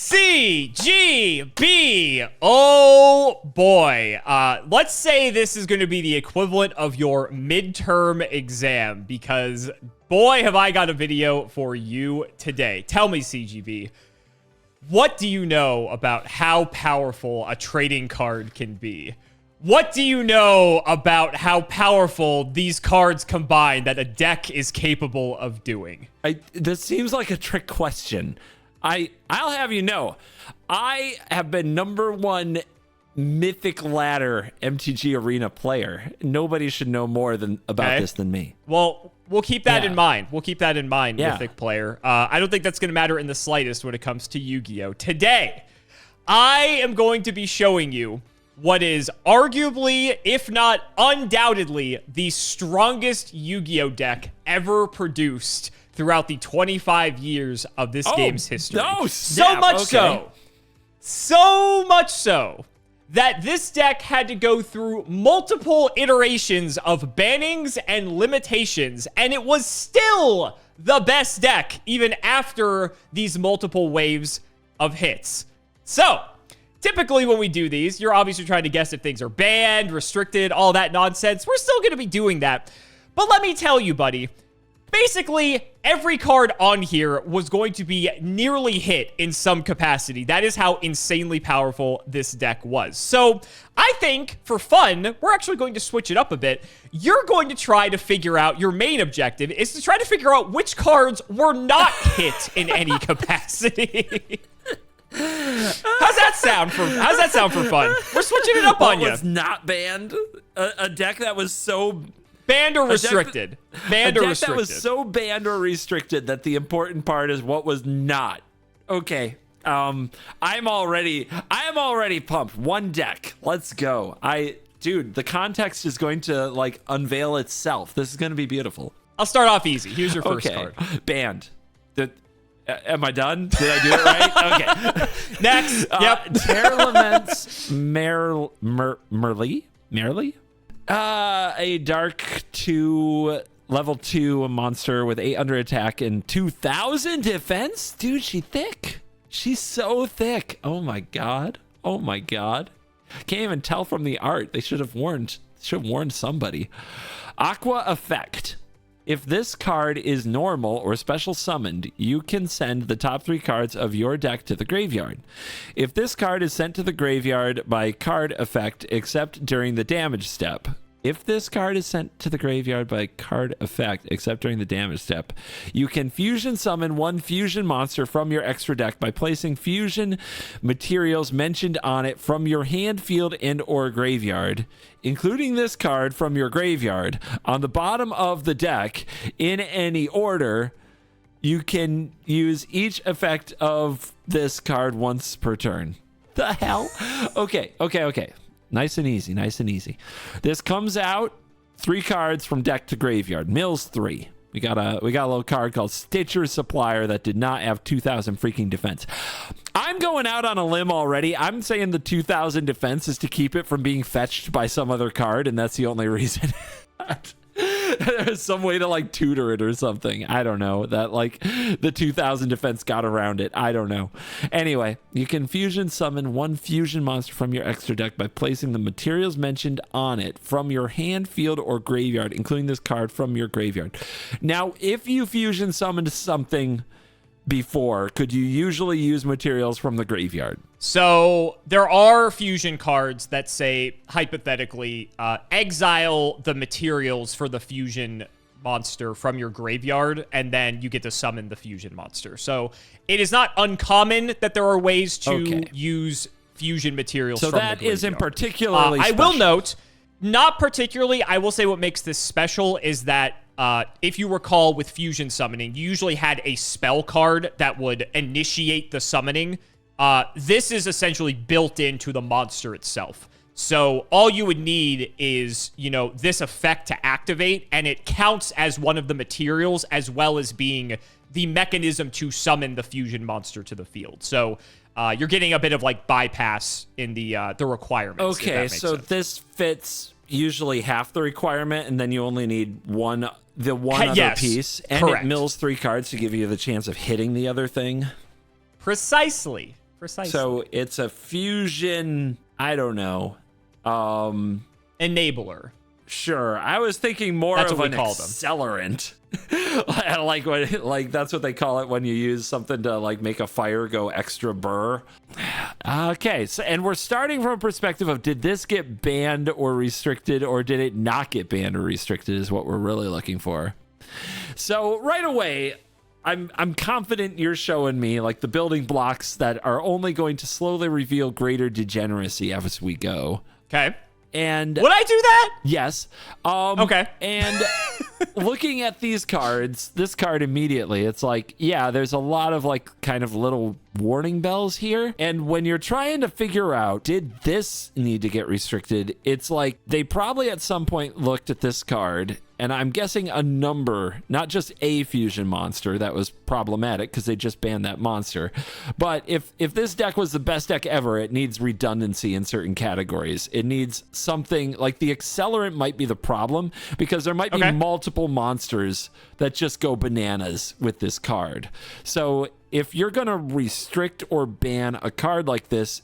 CGB. Oh boy. Let's say this is going to be the equivalent of your midterm exam, because boy, have I got a video for you today. Tell me, CGB, what do you know about how powerful a trading card can be? What do you know about how powerful these cards combine that a deck is capable of doing? This seems like a trick question. I'll have you know, I have been #1 Mythic Ladder MTG Arena player. Nobody should know more about this than me. Well, we'll keep that in mind. We'll keep that in mind, Mythic player. I don't think that's going to matter in the slightest when it comes to Yu-Gi-Oh! Today, I am going to be showing you what is arguably, if not undoubtedly, the strongest Yu-Gi-Oh! Deck ever produced throughout the 25 years of this game's history. No, so much so that this deck had to go through multiple iterations of bannings and limitations, and it was still the best deck even after these multiple waves of hits. So, typically when we do these, you're obviously trying to guess if things are banned, restricted, all that nonsense. We're still going to be doing that. But let me tell you, buddy, basically, every card on here was going to be nearly hit in some capacity. That is how insanely powerful this deck was. So I think, for fun, we're actually going to switch it up a bit. You're going to try to figure out, your main objective is to try to figure out which cards were not hit in any capacity. How's that sound for fun? We're switching it up on you. Was not banned? A deck that was so banned or restricted. Banned or restricted. That was so banned or restricted that the important part is what was not. Okay. I am already pumped. One deck. Let's go. Dude, the context is going to like unveil itself. This is going to be beautiful. I'll start off easy. Here's your first card. Banned. Am I done? Did I do it right? Okay. Next. Yep. Tearlaments Merrli? A dark 2 level 2 monster with 800 attack and 2000 defense. Dude, she's thick. She's so thick. Oh my god. Oh my god. Can't even tell from the art. They should have warned somebody. Aqua effect. If this card is normal or special summoned, you can send the top 3 cards of your deck to the graveyard. If this card is sent to the graveyard by card effect, except during the damage step. If this card is sent to the graveyard by card effect, except during the damage step, you can fusion summon 1 fusion monster from your extra deck by placing fusion materials mentioned on it from your hand, field, and or graveyard, including this card from your graveyard, on the bottom of the deck in any order. You can use each effect of this card once per turn. The hell? Okay. Nice and easy. This comes out 3 cards from deck to graveyard. Mills 3. We got a little card called Stitcher Supplier that did not have 2000 freaking defense. I'm going out on a limb already. I'm saying the 2000 defense is to keep it from being fetched by some other card, and that's the only reason. There's some way to like tutor it or something. I don't know. That like the 2000 defense got around it. I don't know. Anyway, you can fusion summon 1 fusion monster from your extra deck by placing the materials mentioned on it from your hand, field, or graveyard, including this card from your graveyard. Now, if you fusion summoned something before, could you usually use materials from the graveyard? So there are fusion cards that say, hypothetically, exile the materials for the fusion monster from your graveyard, and then you get to summon the fusion monster. So it is not uncommon that there are ways to use fusion materials from the graveyard. So that isn't particularly special. I will note, not particularly. I will say what makes this special is that if you recall with fusion summoning, you usually had a spell card that would initiate the summoning. This is essentially built into the monster itself. So all you would need is, this effect to activate, and it counts as one of the materials as well as being the mechanism to summon the fusion monster to the field. So you're getting a bit of like bypass in the requirements. Okay, so this fits usually half the requirement, and then you only need one other piece, and correct. It mills 3 cards to give you the chance of hitting the other thing. Precisely. Precisely. So it's a fusion, I don't know. Enabler. Sure. I was thinking more That's of what an we call them. accelerant. like that's what they call it when you use something to like make a fire go extra burr. Okay, so and we're starting from a perspective of did this get banned or restricted, or did it not get banned or restricted is what we're really looking for. So right away, I'm confident you're showing me like the building blocks that are only going to slowly reveal greater degeneracy as we go. Okay. And would I do that? yes. Okay. And looking at these cards, this card immediately, it's like, yeah, there's a lot of like kind of little warning bells here. And when you're trying to figure out, did this need to get restricted? It's like they probably at some point looked at this card, and I'm guessing a number, not just a fusion monster that was problematic because they just banned that monster. But if this deck was the best deck ever, it needs redundancy in certain categories. It needs something like the accelerant might be the problem because there might be multiple monsters that just go bananas with this card. So if you're going to restrict or ban a card like this,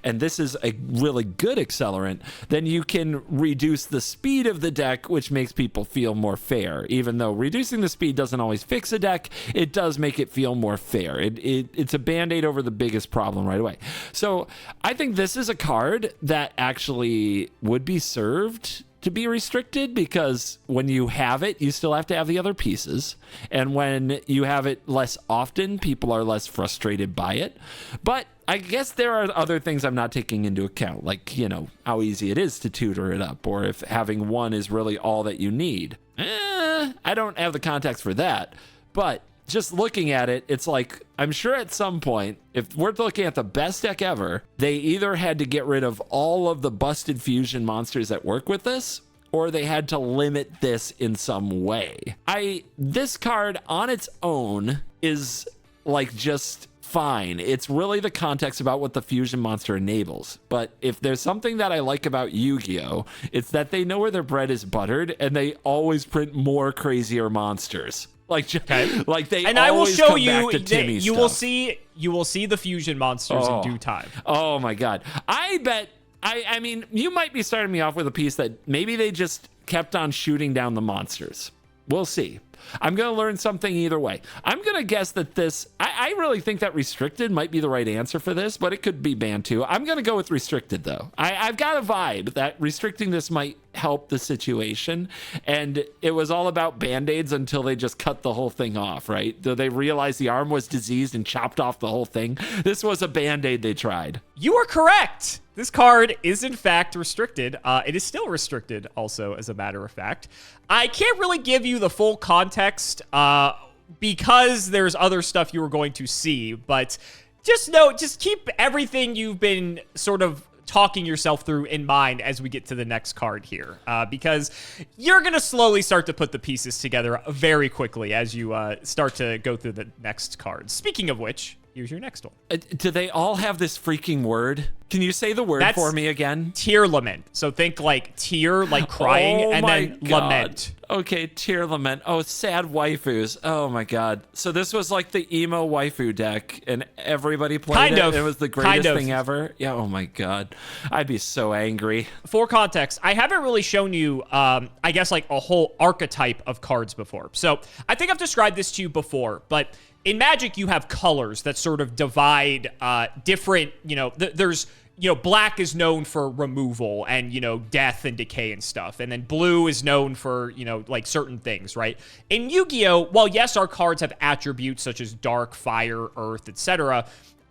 and this is a really good accelerant, then you can reduce the speed of the deck, which makes people feel more fair. Even though reducing the speed doesn't always fix a deck, it does make it feel more fair. It's a band-aid over the biggest problem right away. So I think this is a card that actually would be served to be restricted, because when you have it, you still have to have the other pieces. And when you have it less often, people are less frustrated by it. But I guess there are other things I'm not taking into account, like, you know, how easy it is to tutor it up, or if having one is really all that you need. I don't have the context for that. But just looking at it, it's like, I'm sure at some point, if we're looking at the best deck ever, they either had to get rid of all of the busted fusion monsters that work with this, or they had to limit this in some way. This card on its own is like just fine. It's really the context about what the fusion monster enables. But if there's something that I like about Yu-Gi-Oh, it's that they know where their bread is buttered, and they always print more crazier monsters. Like they and I will always show come you back to that Timmy you stuff. will see the fusion monsters in due time. Oh my god. I bet I mean, you might be starting me off with a piece that maybe they just kept on shooting down the monsters. We'll see. I'm going to learn something either way. I'm going to guess that this, I really think that restricted might be the right answer for this, but it could be banned too. I'm going to go with restricted though. I've got a vibe that restricting this might help the situation. And it was all about band-aids until they just cut the whole thing off, right? They realized the arm was diseased and chopped off the whole thing. This was a band-aid they tried. You are correct. This card is in fact restricted. It is still restricted also, as a matter of fact. I can't really give you the full context because there's other stuff you were going to see, but just keep everything you've been sort of talking yourself through in mind as we get to the next card here, because you're going to slowly start to put the pieces together very quickly as you start to go through the next cards. Speaking of which, here's your next one. Do they all have this freaking word? Can you say the word for me again? Tearlament. So think like tear, like crying, and then lament. Okay, Tearlament. Oh, sad waifus. Oh my god. So this was like the emo waifu deck, and everybody played it. It was the greatest thing ever. Yeah. Oh my god. I'd be so angry. For context, I haven't really shown you, I guess, like a whole archetype of cards before. So I think I've described this to you before, but in Magic, you have colors that sort of divide different, there's, black is known for removal and, death and decay and stuff. And then blue is known for, like certain things, right? In Yu-Gi-Oh, while yes, our cards have attributes such as dark, fire, earth, etc.,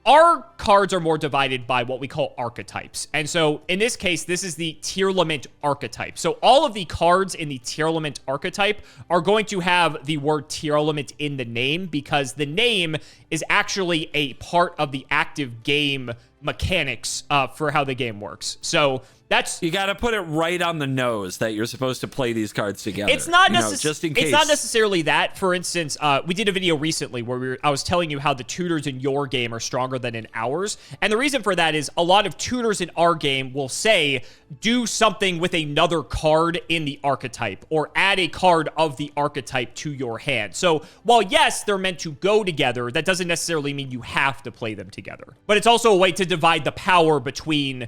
our cards are more divided by what we call archetypes. And so in this case, this is the Tearlament archetype. So all of the cards in the Tearlament archetype are going to have the word Tearlament in the name, because the name is actually a part of the active game mechanics for how the game works. So that's you got to put it right on the nose that you're supposed to play these cards together. It's not just in case. It's not necessarily that. For instance, we did a video recently where I was telling you how the tutors in your game are stronger than in ours, and the reason for that is a lot of tutors in our game will say do something with another card in the archetype or add a card of the archetype to your hand. So while yes, they're meant to go together, that doesn't necessarily mean you have to play them together. But it's also a way to divide the power between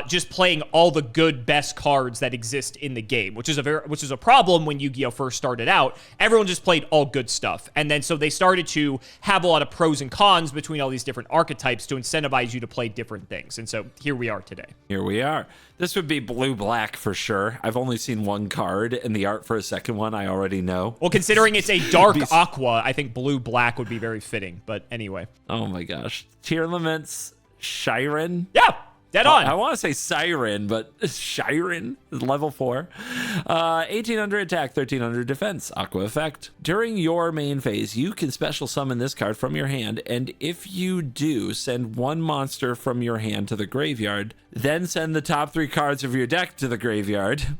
just playing all the good best cards that exist in the game, which is a problem when Yu-Gi-Oh first started out. Everyone just played all good stuff, and then so they started to have a lot of pros and cons between all these different archetypes to incentivize you to play different things. And so here we are today. Here we are. This would be blue-black for sure. I've only seen one card, and the art for a second one I already know. Well, considering it's a dark aqua, I think blue-black would be very fitting. But anyway. Oh my gosh. Tearlaments Scheiren? Yeah. Dead on. I want to say Siren, but Scheiren is level 4. 1800 attack, 1300 defense. Aqua effect. During your main phase, you can special summon this card from your hand, and if you do, send one monster from your hand to the graveyard, then send the top 3 cards of your deck to the graveyard.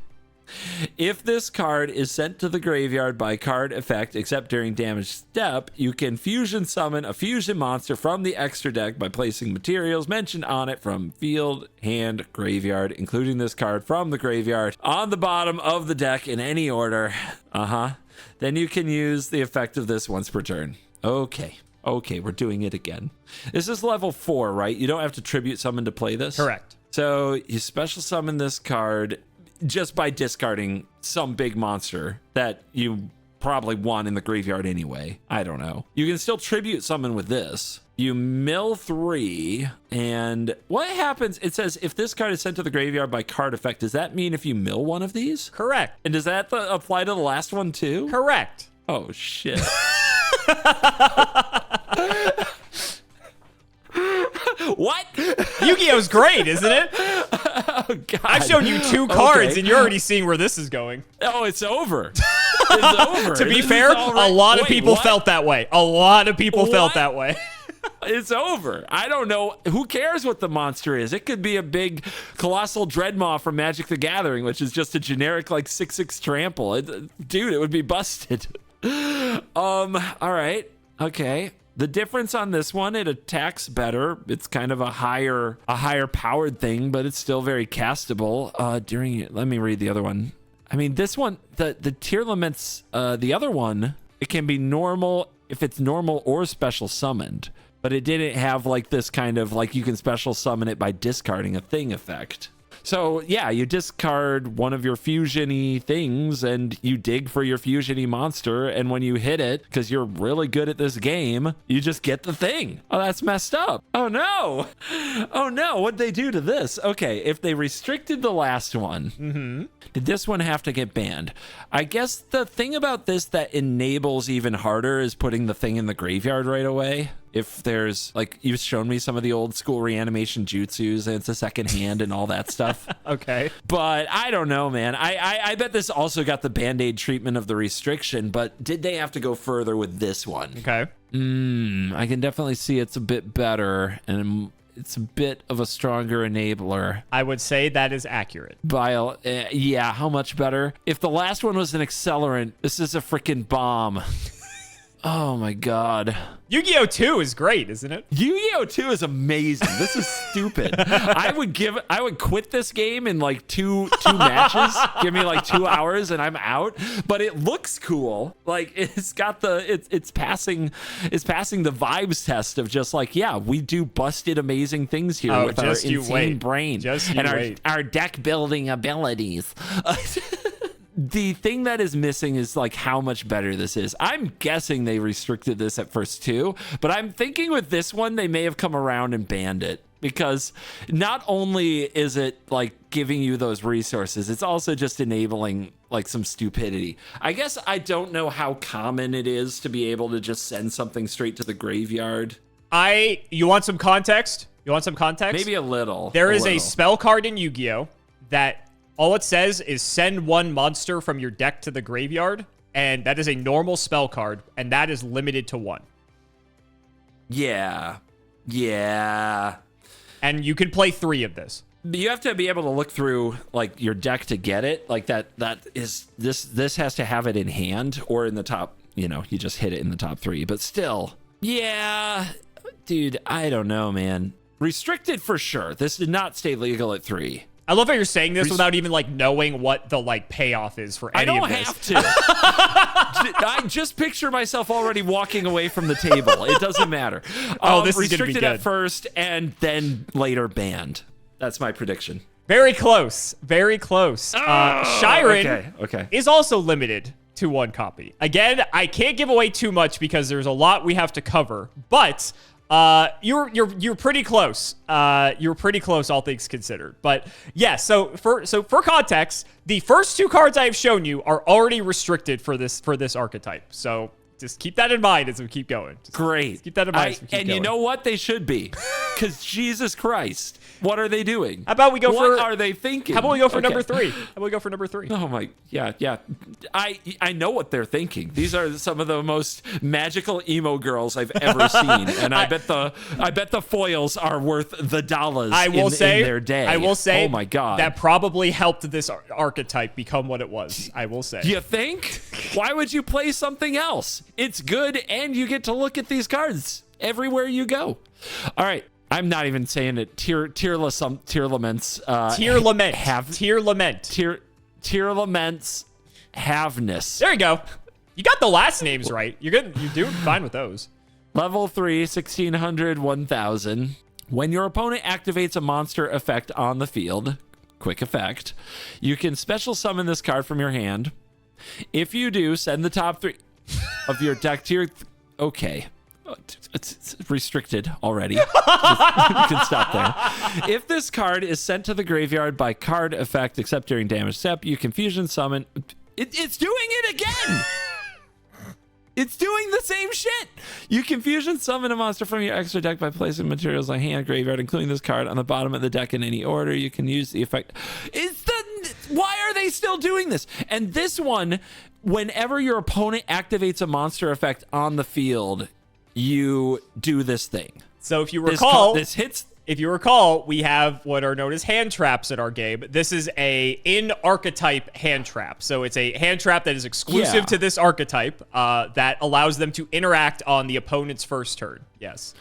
If this card is sent to the graveyard by card effect, except during damage step, you can fusion summon a fusion monster from the extra deck by placing materials mentioned on it from field, hand, graveyard, including this card from the graveyard on the bottom of the deck in any order. Then you can use the effect of this once per turn. Okay, we're doing it again. This is level 4, right? You don't have to tribute summon to play this? Correct. So you special summon this card just by discarding some big monster that you probably won in the graveyard anyway. I don't know. You can still tribute summon with this. You mill 3, and what happens? It says if this card is sent to the graveyard by card effect, does that mean if you mill one of these? Correct. And does that apply to the last one too? Correct. Oh, shit. What? Yu-Gi-Oh's great, isn't it? Oh, God. I've shown you 2 cards, and you're already seeing where this is going. Oh, it's over. It's over. To be fair, a lot of people felt that way. A lot of people felt that way. It's over. I don't know. Who cares what the monster is? It could be a big colossal dreadmaw from Magic the Gathering, which is just a generic like 6/6 trample. Dude, it would be busted. All right. Okay. The difference on this one, it attacks better. It's kind of a higher powered thing, but it's still very castable. Let me read the other one. I mean, this one, the Tearlaments, the other one, it can be normal if it's normal or special summoned, but it didn't have like this kind of like you can special summon it by discarding a thing effect. So yeah, you discard one of your fusion-y things and you dig for your fusion-y monster, and when you hit it, because you're really good at this game, you just get the thing. Oh, that's messed up. Oh no. Oh no, what'd they do to this? Okay, if they restricted the last one, did this one have to get banned? I guess the thing about this that enables even harder is putting the thing in the graveyard right away. If there's, like, you've shown me some of the old school reanimation jutsus, and it's a second hand and all that stuff. Okay. But I don't know, man. I bet this also got the Band-Aid treatment of the restriction, but did they have to go further with this one? Okay. I can definitely see it's a bit better, and it's a bit of a stronger enabler. I would say that is accurate. Yeah, how much better? If the last one was an accelerant, this is a freaking bomb. Oh my God. Yu-Gi-Oh 2 is great, isn't it? Yu-Gi-Oh 2 is amazing. This is stupid. I would quit this game in like two matches. Give me like 2 hours and I'm out. But it looks cool. Like it's got it's passing the vibes test of just like, yeah, we do busted amazing things here with our insane brain and our deck building abilities. The thing that is missing is like how much better this is. I'm guessing they restricted this at first too, but I'm thinking with this one, they may have come around and banned it, because not only is it like giving you those resources, it's also just enabling like some stupidity. I guess I don't know how common it is to be able to just send something straight to the graveyard. You want some context? Maybe a little. There is a spell card in Yu-Gi-Oh that all it says is send one monster from your deck to the graveyard, and that is a normal spell card, and that is limited to 1. Yeah. And you can play 3 of this. You have to be able to look through like your deck to get it. Like that is this has to have it in hand or in the top, you just hit it in the top 3. But still, yeah, dude, I don't know, man. Restricted for sure. This did not stay legal at 3. I love how you're saying this without even like knowing what the like payoff is for any of this. I don't have to. I just picture myself already walking away from the table. It doesn't matter. This is gonna be good. Restricted at first and then later banned. That's my prediction. Very close. Very close. Scheiren is also limited to 1 copy. Again, I can't give away too much because there's a lot we have to cover, but you're pretty close. You're pretty close, all things considered. But yeah, so for context, the first 2 cards I have shown you are already restricted for this archetype. So just keep that in mind as we keep going. Great. Keep that in mind as we keep going. You know what? They should be. Because Jesus Christ, what are they doing? How about we go What are they thinking? How about we go for number 3? How about we go for number 3? Oh my, yeah. I know what they're thinking. These are some of the most magical emo girls I've ever seen, and I bet the foils are worth the dollars. In their day. I will say. Oh my God. That probably helped this archetype become what it was. I will say. You think? Why would you play something else? It's good, and you get to look at these cards everywhere you go. All right. I'm not even saying it. Tearlaments. Tearlaments Havnis. There you go. You got the last names right. You're good. You're doing fine with those. Level 3, 1600, 1000. When your opponent activates a monster effect on the field, quick effect, you can special summon this card from your hand. If you do, send the top 3 of your deck to your... Okay. It's restricted already. You can stop there. If this card is sent to the graveyard by card effect, except during damage step, you can fusion summon. It's doing it again. It's doing the same shit. You can fusion summon a monster from your extra deck by placing materials on hand graveyard, including this card on the bottom of the deck in any order. You can use the effect. Why are they still doing this? And this one, whenever your opponent activates a monster effect on the field, you do this thing. So if you recall, this hits. If you recall, we have what are known as hand traps in our game. This is a in-archetype hand trap. So it's a hand trap that is exclusive to this archetype that allows them to interact on the opponent's first turn. Yes.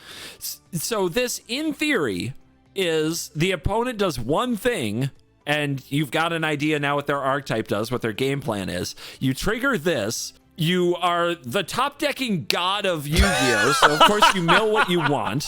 So this, in theory, is the opponent does one thing, and you've got an idea now what their archetype does, what their game plan is. You trigger this. You are the top-decking god of Yu-Gi-Oh! So, of course, you mill what you want.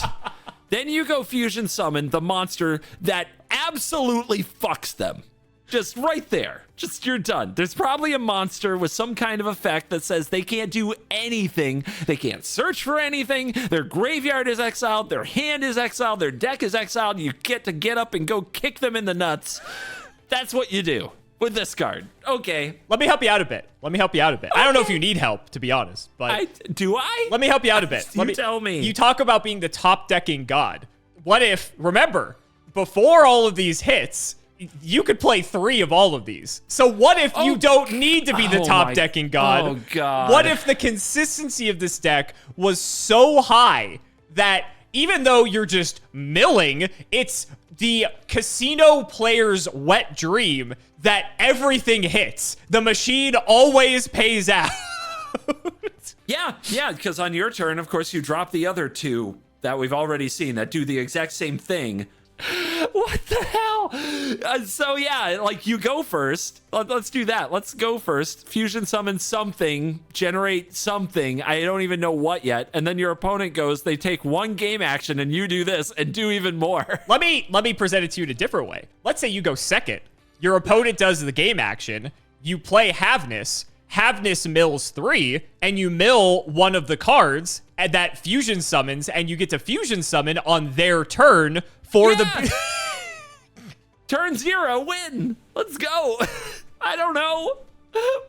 Then you go fusion summon the monster that absolutely fucks them. Just right there. Just, you're done. There's probably a monster with some kind of effect that says they can't do anything. They can't search for anything. Their graveyard is exiled. Their hand is exiled. Their deck is exiled. You get to get up and go kick them in the nuts. That's what you do with this card. Okay. Let me help you out a bit. Okay. I don't know if you need help, to be honest, but do I? Let me help you out a bit. Tell me. You talk about being the top decking god. What if, remember, before all of these hits, you could play 3 of all of these. So what if you don't need to be the top decking god? Oh God. What if the consistency of this deck was so high that even though you're just milling, it's the casino player's wet dream that everything hits. The machine always pays out. Yeah, because on your turn, of course, you drop the other 2 that we've already seen that do the exact same thing. What the hell? So yeah, like you go first. Let's do that. Let's go first. Fusion summon something, generate something. I don't even know what yet. And then your opponent goes, they take 1 game action and you do this and do even more. Let me present it to you in a different way. Let's say you go second. Your opponent does the game action. You play Havnis. Havnis mills 3, and you mill one of the cards that fusion summons, and you get to fusion summon on their turn for the... Turn 0, win. Let's go. I don't know.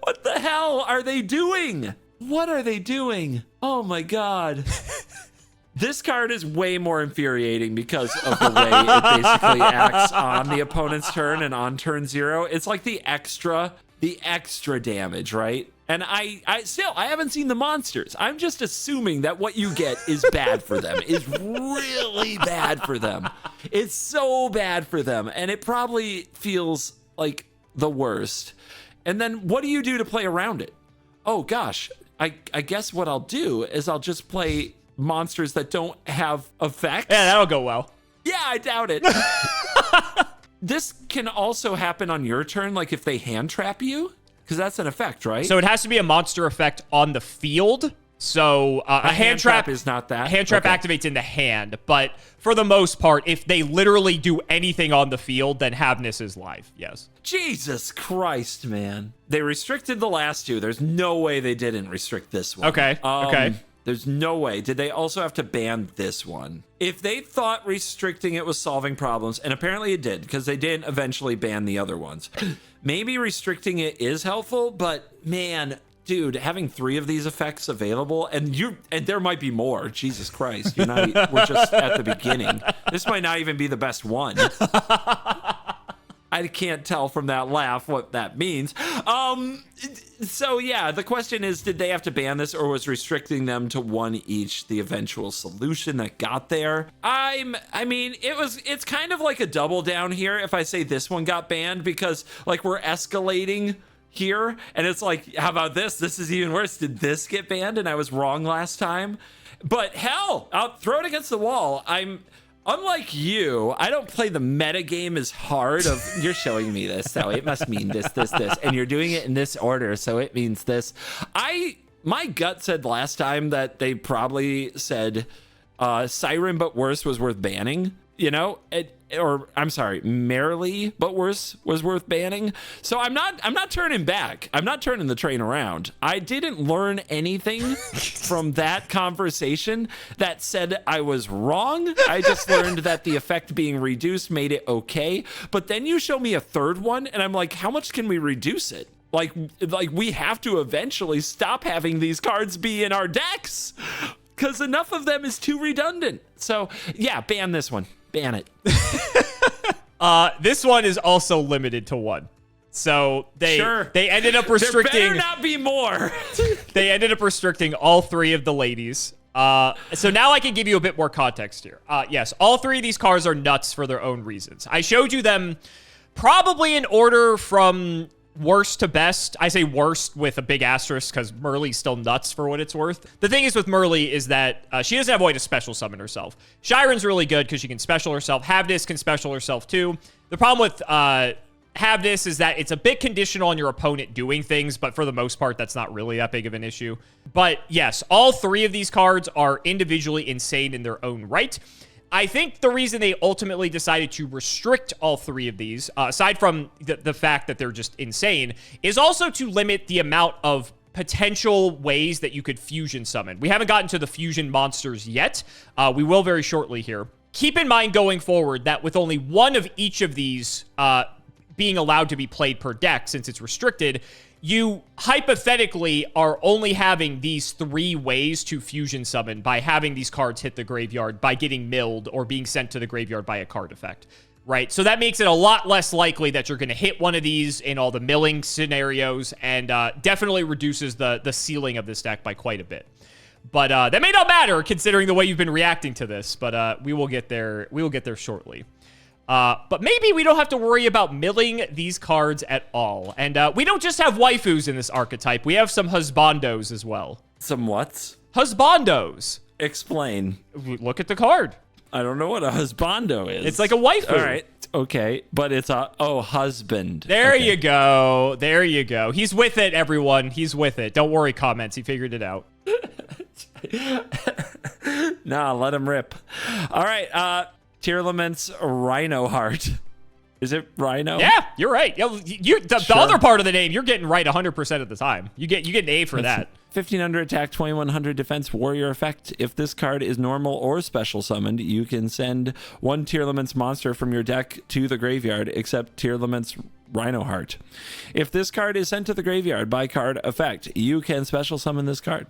What the hell are they doing? What are they doing? Oh my God. This card is way more infuriating because of the way it basically acts on the opponent's turn and on turn 0. It's like the extra damage, right? And I haven't seen the monsters. I'm just assuming that what you get is bad for them. Is really bad for them. It's so bad for them. And it probably feels like the worst. And then what do you do to play around it? Oh gosh, I guess what I'll do is I'll just play monsters that don't have effects. Yeah, that'll go well. Yeah, I doubt it. This can also happen on your turn, like if they hand trap you. Because that's an effect, right? So it has to be a monster effect on the field. So a hand trap is not that. Hand trap activates in the hand, but for the most part, if they literally do anything on the field, then Havnis is live. Yes. Jesus Christ, man! They restricted the last two. There's no way they didn't restrict this one. Okay. Okay. There's no way. Did they also have to ban this one? If they thought restricting it was solving problems, and apparently it did, because they did eventually ban the other ones. Maybe restricting it is helpful, but man, dude, having 3 of these effects available, and there might be more. Jesus Christ, we're just at the beginning. This might not even be the best one. I can't tell from that laugh what that means. So yeah, the question is, did they have to ban this, or was restricting them to 1 each the eventual solution that got there? I mean, it's kind of like a double down here if I say this one got banned, because like we're escalating here, and it's like, how about this? This is even worse. Did this get banned and I was wrong last time? But hell, I'll throw it against the wall. Unlike you, I don't play the meta game as hard of, you're showing me this, so it must mean this, and you're doing it in this order, so it means this. My gut said last time that they probably said Siren but worse was worth banning, Merrli but worse was worth banning. So I'm not turning back. I'm not turning the train around. I didn't learn anything from that conversation that said I was wrong. I just learned that the effect being reduced made it okay. But then you show me a third one, and I'm like, how much can we reduce it? Like we have to eventually stop having these cards be in our decks, because enough of them is too redundant. So yeah, ban this one. Ban it. This one is also limited to 1. So they ended up restricting. There better not be more. They ended up restricting all 3 of the ladies. So now I can give you a bit more context here. Yes, all 3 of these cards are nuts for their own reasons. I showed you them probably in order from worst to best. I say worst with a big asterisk because Merrli's still nuts for what it's worth. The thing is with Merrli is that she doesn't have a way to special summon herself. Scheiren's really good because she can special herself. Havnis can special herself too. The problem with Havnis is that it's a bit conditional on your opponent doing things, but for the most part, that's not really that big of an issue. But yes, all 3 of these cards are individually insane in their own right. I think the reason they ultimately decided to restrict all 3 of these, aside from the fact that they're just insane, is also to limit the amount of potential ways that you could fusion summon. We haven't gotten to the fusion monsters yet. We will very shortly here. Keep in mind going forward that with only 1 of each of these being allowed to be played per deck, since it's restricted, you hypothetically are only having these 3 ways to fusion summon by having these cards hit the graveyard, by getting milled, or being sent to the graveyard by a card effect, right? So that makes it a lot less likely that you're going to hit one of these in all the milling scenarios, and definitely reduces the ceiling of this deck by quite a bit. But that may not matter considering the way you've been reacting to this, but we will get there. We will get there shortly. But maybe we don't have to worry about milling these cards at all. And we don't just have waifus in this archetype. We have some husbandos as well. Some what? Husbandos. Explain. Look at the card. I don't know what a husbando is. It's like a waifu. All right. Okay. But it's husband. There okay. you go. There you go. He's with it, everyone. He's with it. Don't worry, comments. He figured it out. Nah, let him rip. All right. Tearlaments Reinoheart. Is it Rhino? Yeah, you're right. The other part of the name, you're getting right 100% of the time. You get an A for that. 1500 attack, 2100 defense, warrior effect. If this card is normal or special summoned, you can send 1 Tearlaments monster from your deck to the graveyard, except Tearlaments Reinoheart. If this card is sent to the graveyard by card effect, you can special summon this card,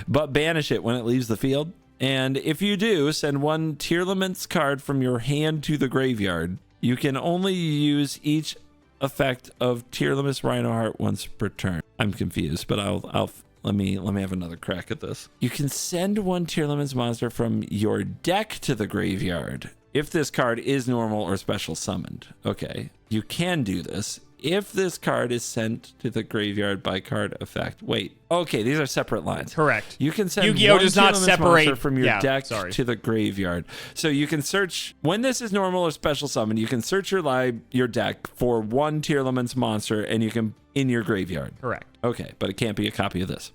but banish it when it leaves the field. And if you do, send 1 Tearlaments card from your hand to the graveyard. You can only use each effect of Tearlaments Reinoheart once per turn. I'm confused, but I'll let me have another crack at this. You can send one Tearlaments monster from your deck to the graveyard if this card is normal or special summoned. Okay, you can do this if this card is sent to the graveyard by card effect. Wait, okay, these are separate lines. Correct. You can send Yu-Gi-Oh! One Does not Tearlaments separate monster from your deck sorry. to the graveyard. So you can search when this is normal or special summon. You can search your deck for one Tearlaments monster, and you can in your graveyard. Correct. Okay, but it can't be a copy of this.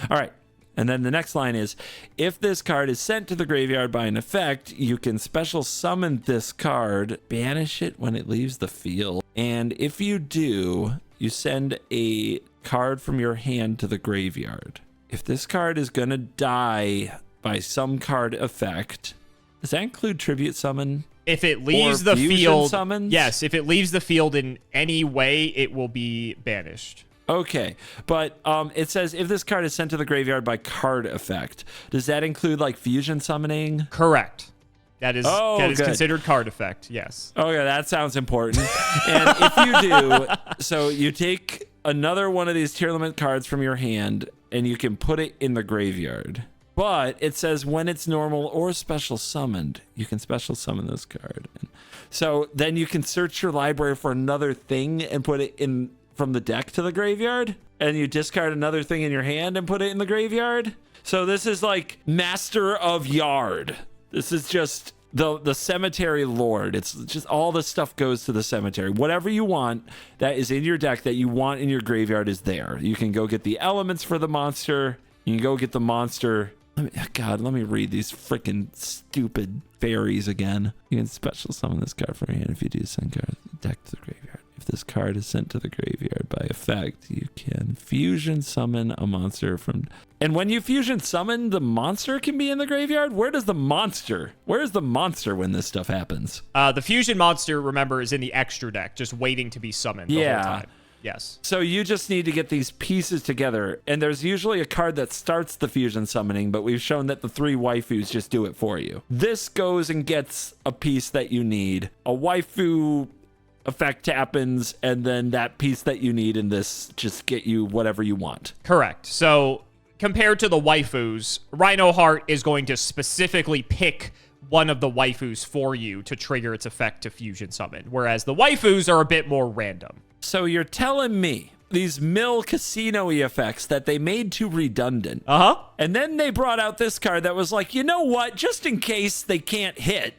All right. And then the next line is, if this card is sent to the graveyard by an effect, you can special summon this card, banish it when it leaves the field. And if you do, you send a card from your hand to the graveyard. If this card is going to die by some card effect, does that include tribute summon? If it leaves the field, yes, if it leaves the field in any way, it will be banished. Okay, but it says if this card is sent to the graveyard by card effect, does that include like fusion summoning? Correct. That is good. considered card effect. Yes. Okay, that sounds important. And if you do, so you take another one of these Tearlament cards from your hand and you can put it in the graveyard. But it says when it's normal or special summoned, you can special summon this card. So then you can search your library for another thing and put it in from the deck to the graveyard, and you discard another thing in your hand and put it in the graveyard. So this is like Master of Yard. This is just the cemetery lord. It's just all this stuff goes to the cemetery. Whatever you want that is in your deck that you want in your graveyard is there. You can go get the elements for the monster. You can go get the monster. God, let me read these freaking stupid fairies again. You can special summon this card from your hand. If you do, send card deck to the graveyard. If this card is sent to the graveyard by effect, you can fusion summon a monster from... And when you fusion summon, the monster can be in the graveyard? Where is the monster when this stuff happens? The fusion monster, remember, is in the extra deck, just waiting to be summoned the whole time. Yes. So you just need to get these pieces together, and there's usually a card that starts the fusion summoning, but we've shown that the 3 waifus just do it for you. This goes and gets a piece that you need. A waifu effect happens, and then that piece that you need in this just get you whatever you want. Correct. So compared to the waifus, Reinoheart is going to specifically pick one of the waifus for you to trigger its effect to fusion summon, whereas the waifus are a bit more random. So you're telling me these mill casino-y effects that they made too redundant. And then they brought out this card that was like, you know what? Just in case they can't hit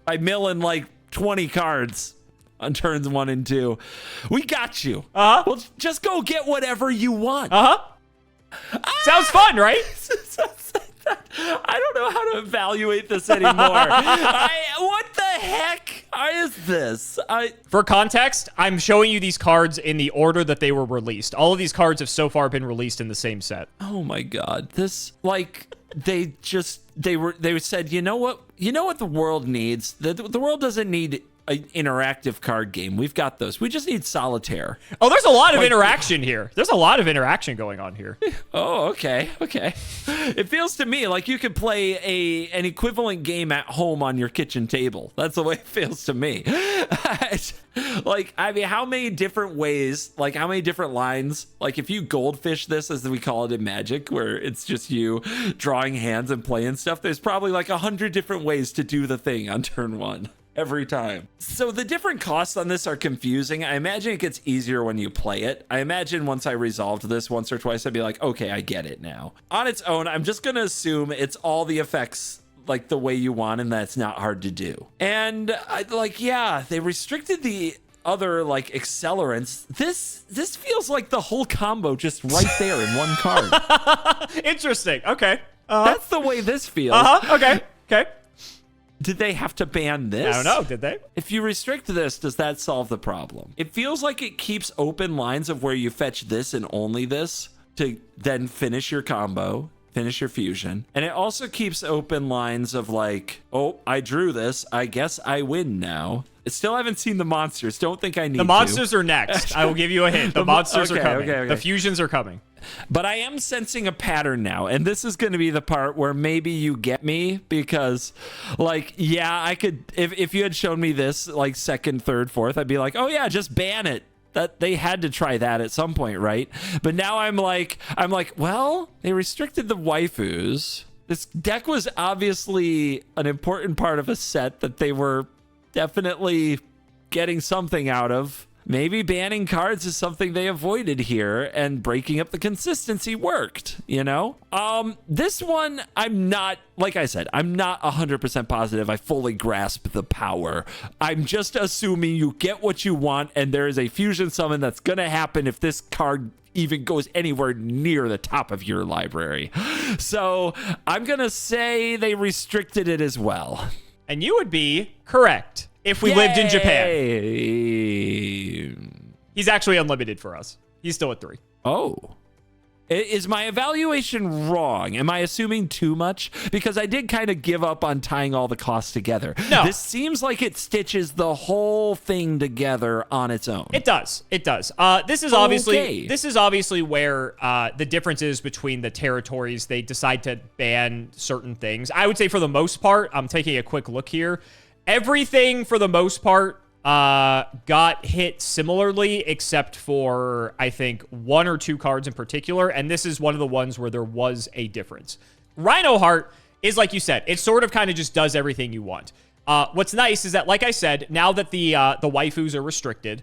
by milling like 20 cards on turns 1 and 2. We got you. Well, just go get whatever you want. Sounds fun, right? I don't know how to evaluate this anymore. What the heck is this? For context, I'm showing you these cards in the order that they were released. All of these cards have so far been released in the same set. Oh my god. This, like, they said, you know what the world needs? The world doesn't need an interactive card game. We've got those. We just need solitaire. Oh, there's a lot of interaction here. There's a lot of interaction going on here. Oh, okay. It feels to me like you could play an equivalent game at home on your kitchen table. That's the way it feels to me. Like, I mean, how many different ways, like how many different lines, like if you goldfish this, as we call it in Magic, where it's just you drawing hands and playing stuff, there's probably like 100 different ways to do the thing on turn 1. Every time. So the different costs on this are confusing. I imagine it gets easier when you play it. I imagine once I resolved this once or twice, I'd be like, okay, I get it now. On its own, I'm just going to assume it's all the effects like the way you want, and that's not hard to do. And they restricted the other like accelerants. This feels like the whole combo just right there in one card. Interesting. Okay. That's the way this feels. Okay. Did they have to ban this? I don't know. Did they? If you restrict this, does that solve the problem? It feels like it keeps open lines of where you fetch this and only this to then finish your combo, finish your fusion. And it also keeps open lines of like, oh, I drew this. I guess I win now. I still haven't seen the monsters. Don't think I need to. The monsters are next. I will give you a hint. The monsters are coming. Okay. The fusions are coming. But I am sensing a pattern now, and this is going to be the part where maybe you get me, because, like, yeah, I could, if you had shown me this, like, second, third, fourth, I'd be like, oh, yeah, just ban it. That they had to try that at some point, right? But now I'm like, well, they restricted the waifus. This deck was obviously an important part of a set that they were definitely getting something out of. Maybe banning cards is something they avoided here, and breaking up the consistency worked, you know? This one, I'm not, like I said, I'm not 100% positive I fully grasp the power. I'm just assuming you get what you want, and there is a fusion summon that's gonna happen if this card even goes anywhere near the top of your library. So I'm gonna say they restricted it as well. And you would be correct if we lived in Japan. He's actually unlimited for us. He's still at 3. Oh. Is my evaluation wrong? Am I assuming too much? Because I did kind of give up on tying all the costs together. No. This seems like it stitches the whole thing together on its own. It does. It does. This is obviously where the difference is between the territories. They decide to ban certain things. I would say for the most part, I'm taking a quick look here. Everything for the most part got hit similarly, except for, I think, 1 or 2 cards in particular, and this is one of the ones where there was a difference. Reinoheart is, like you said, it sort of kind of just does everything you want. What's nice is that, like I said, now that the waifus are restricted,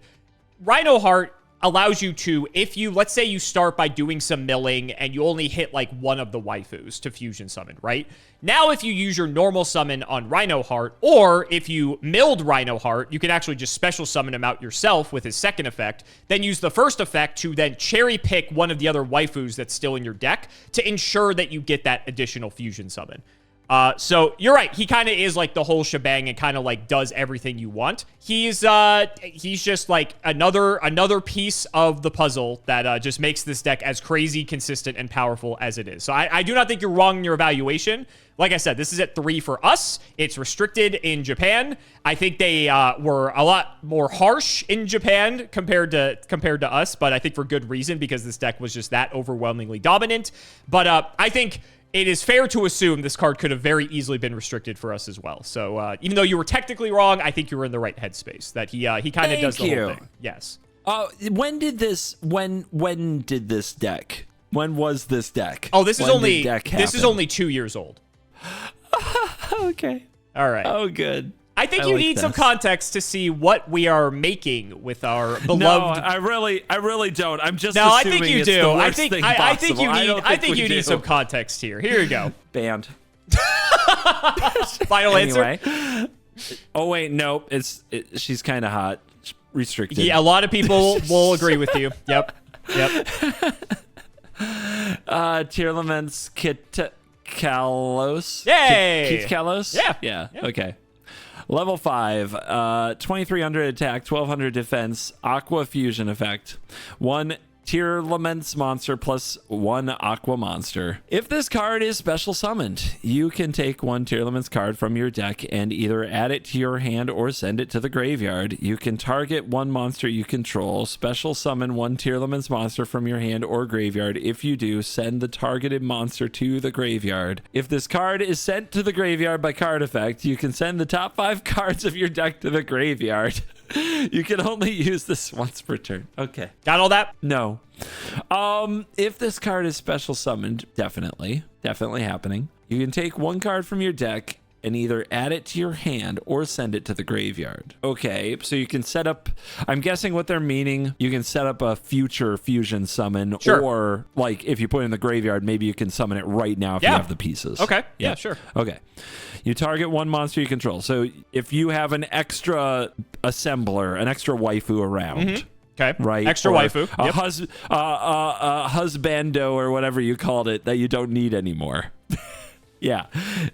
Reinoheart allows you to, if you, let's say you start by doing some milling and you only hit like one of the waifus to fusion summon, right? Now, if you use your normal summon on Reinoheart, or if you milled Reinoheart, you can actually just special summon him out yourself with his second effect, then use the first effect to then cherry pick one of the other waifus that's still in your deck to ensure that you get that additional fusion summon. So you're right. He kind of is like the whole shebang and kind of like does everything you want. He's just like another piece of the puzzle that just makes this deck as crazy, consistent, and powerful as it is. So I do not think you're wrong in your evaluation. Like I said, this is at 3 for us. It's restricted in Japan. I think they were a lot more harsh in Japan compared to us, but I think for good reason, because this deck was just that overwhelmingly dominant. But I think it is fair to assume this card could have very easily been restricted for us as well. So even though you were technically wrong, I think you were in the right headspace. That he kind of does the whole thing. Yes. When did this deck? When was this deck? Oh, this is only 2 years old. Okay. All right. Oh, good. I think you need some context to see what we are making with our beloved. No, I really don't. I'm just no. I assuming think you it's do. the I worst think thing I think you possible. need. I think you need some context here. Here you go. Banned. Final answer. Anyway. Oh wait, nope. She's kind of hot. Restricted. Yeah, a lot of people will agree with you. Yep. Tearlaments Kitkallos. Yay! Kitkallos? Yeah. Okay. Level 5, 2300 attack, 1200 defense, Aqua Fusion effect. 1 Tearlaments monster plus 1 Aqua monster. If this card is special summoned, you can take 1 Tearlaments card from your deck and either add it to your hand or send it to the graveyard. You can target 1 monster you control, special summon 1 Tearlaments monster from your hand or graveyard. If you do, send the targeted monster to the graveyard. If this card is sent to the graveyard by card effect, you can send the top 5 cards of your deck to the graveyard. You can only use this once per turn. Okay. Got all that? No. If this card is special summoned, definitely happening. You can take 1 card from your deck and either add it to your hand or send it to the graveyard. Okay, so you can set up, I'm guessing what they're meaning, you can set up a future fusion summon, sure. Or like if you put it in the graveyard, maybe you can summon it right now if you have the pieces. Okay, yeah, sure. Okay. You target 1 monster you control. So if you have an extra assembler, an extra waifu around, okay, right? Extra waifu. A husbando or whatever you called it that you don't need anymore. Yeah.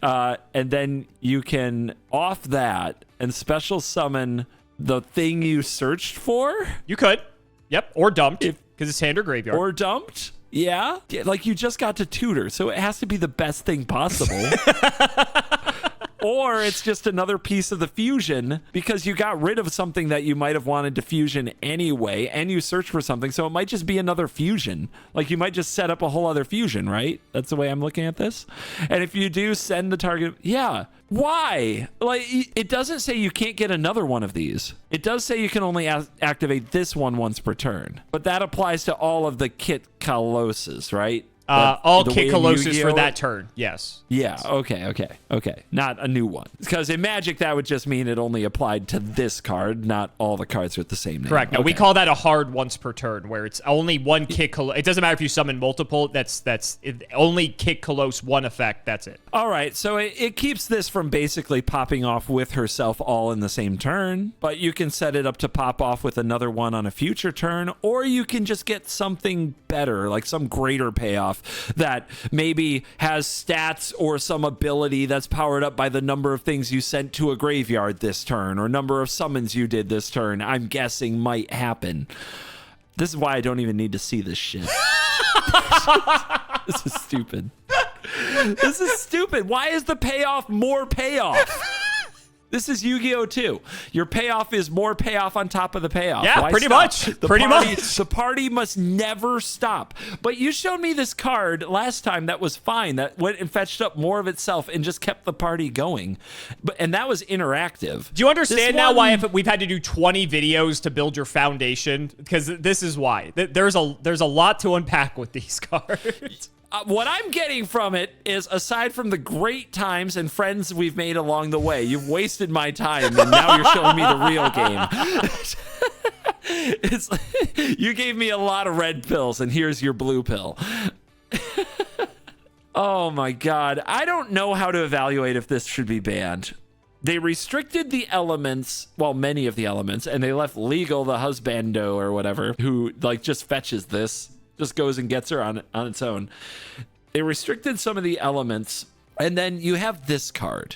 And then you can off that and special summon the thing you searched for. You could. Yep. Or dumped, because it's hand or graveyard. Or dumped. Yeah. Like you just got to tutor, so it has to be the best thing possible. Or it's just another piece of the fusion because you got rid of something that you might have wanted to fusion anyway, and you search for something, so it might just be another fusion. Like, you might just set up a whole other fusion, right? That's the way I'm looking at this. And if you do send the target, yeah. Why? Like, it doesn't say you can't get another one of these. It does say you can only activate this one once per turn. But that applies to all of the Kitkalloses, right? All Kitkallos for that turn, yes. Yeah, okay. Not a new one. Because in Magic, that would just mean it only applied to this card, not all the cards with the same name. Correct. No, we call that a hard once per turn, where it's only one Kitkallos. It doesn't matter if you summon multiple. That's only Kitkallos one effect. That's it. All right, so it keeps this from basically popping off with herself all in the same turn, but you can set it up to pop off with another one on a future turn, or you can just get something better, like some greater payoff that maybe has stats or some ability that's powered up by the number of things you sent to a graveyard this turn or number of summons you did this turn. I'm guessing might happen. This is why I don't even need to see this shit. This is stupid. This is stupid. Why is the payoff more payoff? This is Yu-Gi-Oh! 2. Your payoff is more payoff on top of the payoff. Yeah, Why pretty stop? much. The party must never stop. But you showed me this card last time that was fine, that went and fetched up more of itself and just kept the party going. And that was interactive. Do you understand now why we've had to do 20 videos to build your foundation? Because this is why. There's a lot to unpack with these cards. What I'm getting from it is, aside from the great times and friends we've made along the way, you've wasted my time, and now you're showing me the real game. It's you gave me a lot of red pills, and here's your blue pill. Oh my God. I don't know how to evaluate if this should be banned. They restricted the elements, well, many of the elements, and they left legal the husbando or whatever, who like just fetches this. Just goes and gets her on its own. They restricted some of the elements, and then you have this card.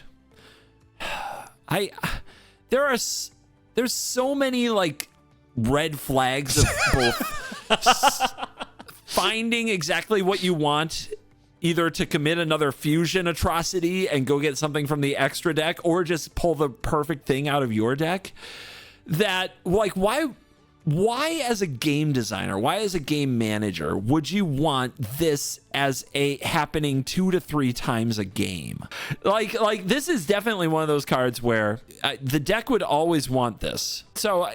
There's so many like red flags of both finding exactly what you want, either to commit another fusion atrocity and go get something from the extra deck, or just pull the perfect thing out of your deck. That, like, why as a game designer, why as a game manager would you want this as a happening 2 to 3 times a game? Like this is definitely one of those cards where the deck would always want this. So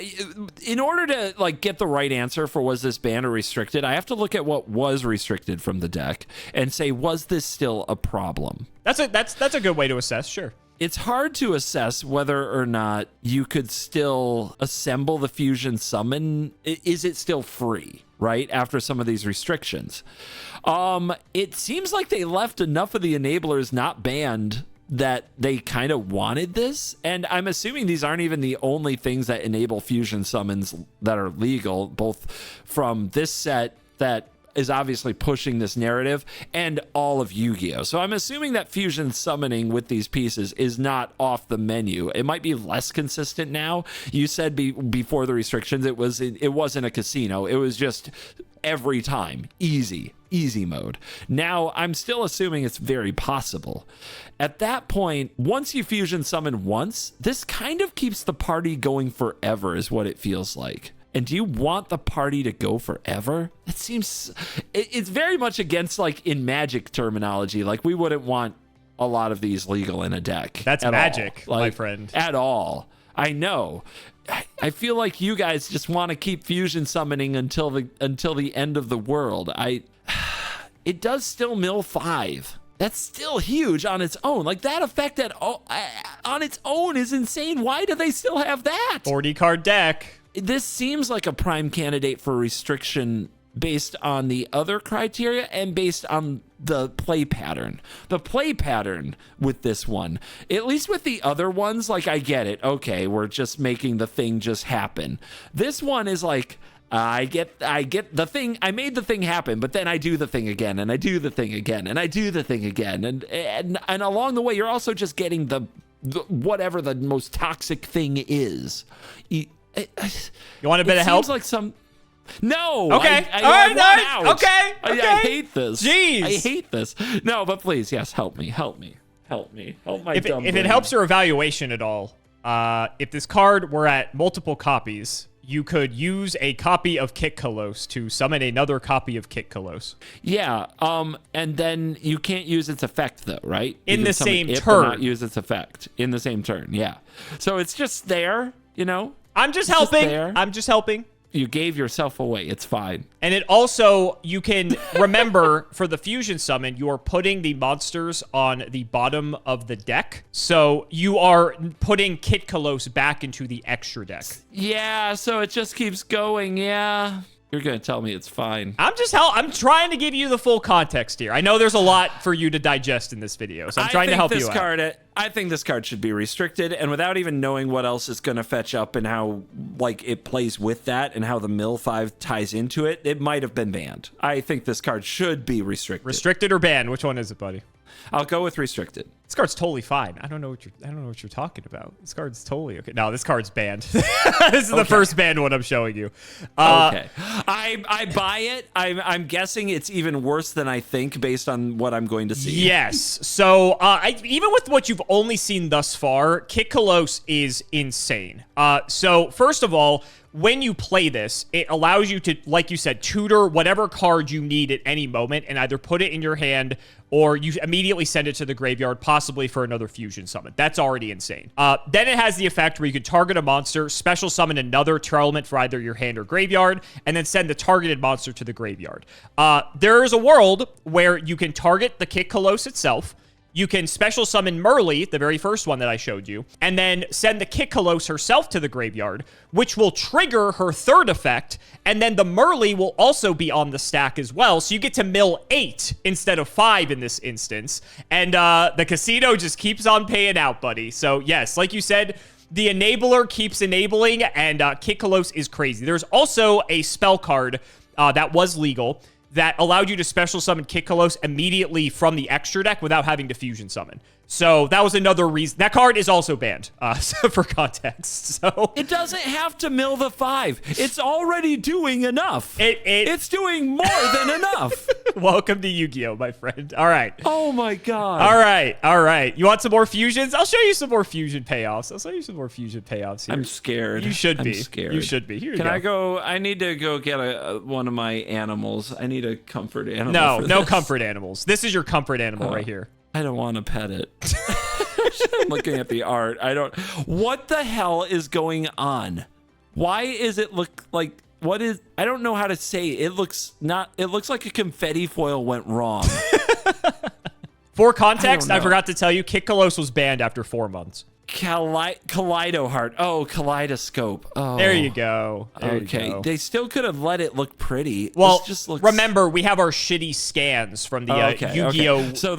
in order to like get the right answer for was this banned or restricted, I have to look at what was restricted from the deck and say, was this still a problem? That's a good way to assess, sure. It's hard to assess whether or not you could still assemble the fusion summon. Is it still free, right? After some of these restrictions. It seems like they left enough of the enablers not banned that they kind of wanted this. And I'm assuming these aren't even the only things that enable fusion summons that are legal, both from this set that is obviously pushing this narrative and all of Yu-Gi-Oh! So I'm assuming that fusion summoning with these pieces is not off the menu. It might be less consistent now. You said before the restrictions, it wasn't a casino. It was just every time, easy mode. Now I'm still assuming it's very possible. At that point, once you fusion summon once, this kind of keeps the party going forever is what it feels like. And do you want the party to go forever? It seems it's very much against, like, in Magic terminology. Like, we wouldn't want a lot of these legal in a deck. That's Magic, my friend. At all. I know. I feel like you guys just want to keep fusion summoning until the end of the world. It does still mill 5. That's still huge on its own. Like, that effect on its own is insane. Why do they still have that? 40 card deck. This seems like a prime candidate for restriction based on the other criteria and based on the play pattern. The play pattern with this one, at least with the other ones, like, I get it. Okay, we're just making the thing just happen. This one is like, I get the thing. I made the thing happen, but then I do the thing again, and I do the thing again, and I do the thing again, and along the way, you're also just getting the whatever the most toxic thing is. You want a bit of help? Seems like some. No. Okay. I all right. want out. Okay. I hate this. Jeez. I hate this. No, but please, yes, help me. Help me. Help my If dumb it brain. helps your evaluation at all, if this card were at multiple copies, you could use a copy of Kitkallos to summon another copy of Kitkallos. Yeah, and then you can't use its effect though, right? You In can the summon same it, turn. but not use its effect in the same turn. Yeah. So it's just there, you know. I'm just It's just helping. there. I'm just helping. You gave yourself away. It's fine. And it also, you can remember for the fusion summon, you are putting the monsters on the bottom of the deck. So you are putting Kitkallos back into the extra deck. Yeah, so it just keeps going. Yeah. You're going to tell me it's fine. I'm trying to give you the full context here. I know there's a lot for you to digest in this video, so I'm trying to help you out. I think this card should be restricted, and without even knowing what else it's going to fetch up and how like it plays with that and how the Mill 5 ties into it, it might have been banned. I think this card should be restricted. Restricted or banned? Which one is it, buddy? I'll go with restricted. This card's totally fine. I don't know what you're talking about. This card's totally okay. No, this card's banned. This is the first banned one I'm showing you. Okay. I buy it. I'm guessing it's even worse than I think based on what I'm going to see. Yes. So even with what you've only seen thus far, Kitkallos is insane. So first of all, when you play this, it allows you to, like you said, tutor whatever card you need at any moment and either put it in your hand or you immediately send it to the graveyard, possibly for another fusion summon. That's already insane. Then it has the effect where you can target a monster, special summon another Tearlament for either your hand or graveyard, and then send the targeted monster to the graveyard. There is a world where you can target the Kitkallos itself, you can special summon Merrli, the very first one that I showed you, and then send the Kitkallos herself to the graveyard, which will trigger her third effect, and then the Merrli will also be on the stack as well, so you get to mill 8 instead of 5 in this instance, and the casino just keeps on paying out, buddy. So yes, like you said, the enabler keeps enabling, and Kitkallos is crazy. There's also a spell card that was legal that allowed you to special summon Kitkallos immediately from the extra deck without having to fusion summon. So that was another reason. That card is also banned, for context. So it doesn't have to mill the 5. It's already doing enough. It's doing more than enough. Welcome to Yu-Gi-Oh, my friend. All right. Oh my god. All right. You want some more fusions? I'll show you some more fusion payoffs. Here. I'm scared. You should be. I'm scared. You should be. Here you Can go. I go? I need to go get one of my animals. I need a comfort animal. No comfort animals. This is your comfort animal right here. I don't want to pet it. I'm looking at the art. What the hell is going on? Why is it look like, I don't know how to say it. It looks like a confetti foil went wrong. For context, I forgot to tell you, Kitkallos was banned after 4 months. Kaleido-Heart. Oh, kaleidoscope. Oh, there you go. Okay. They still could have let it look pretty. Well, this just looks... remember, we have our shitty scans from the Yu-Gi-Oh. Okay. So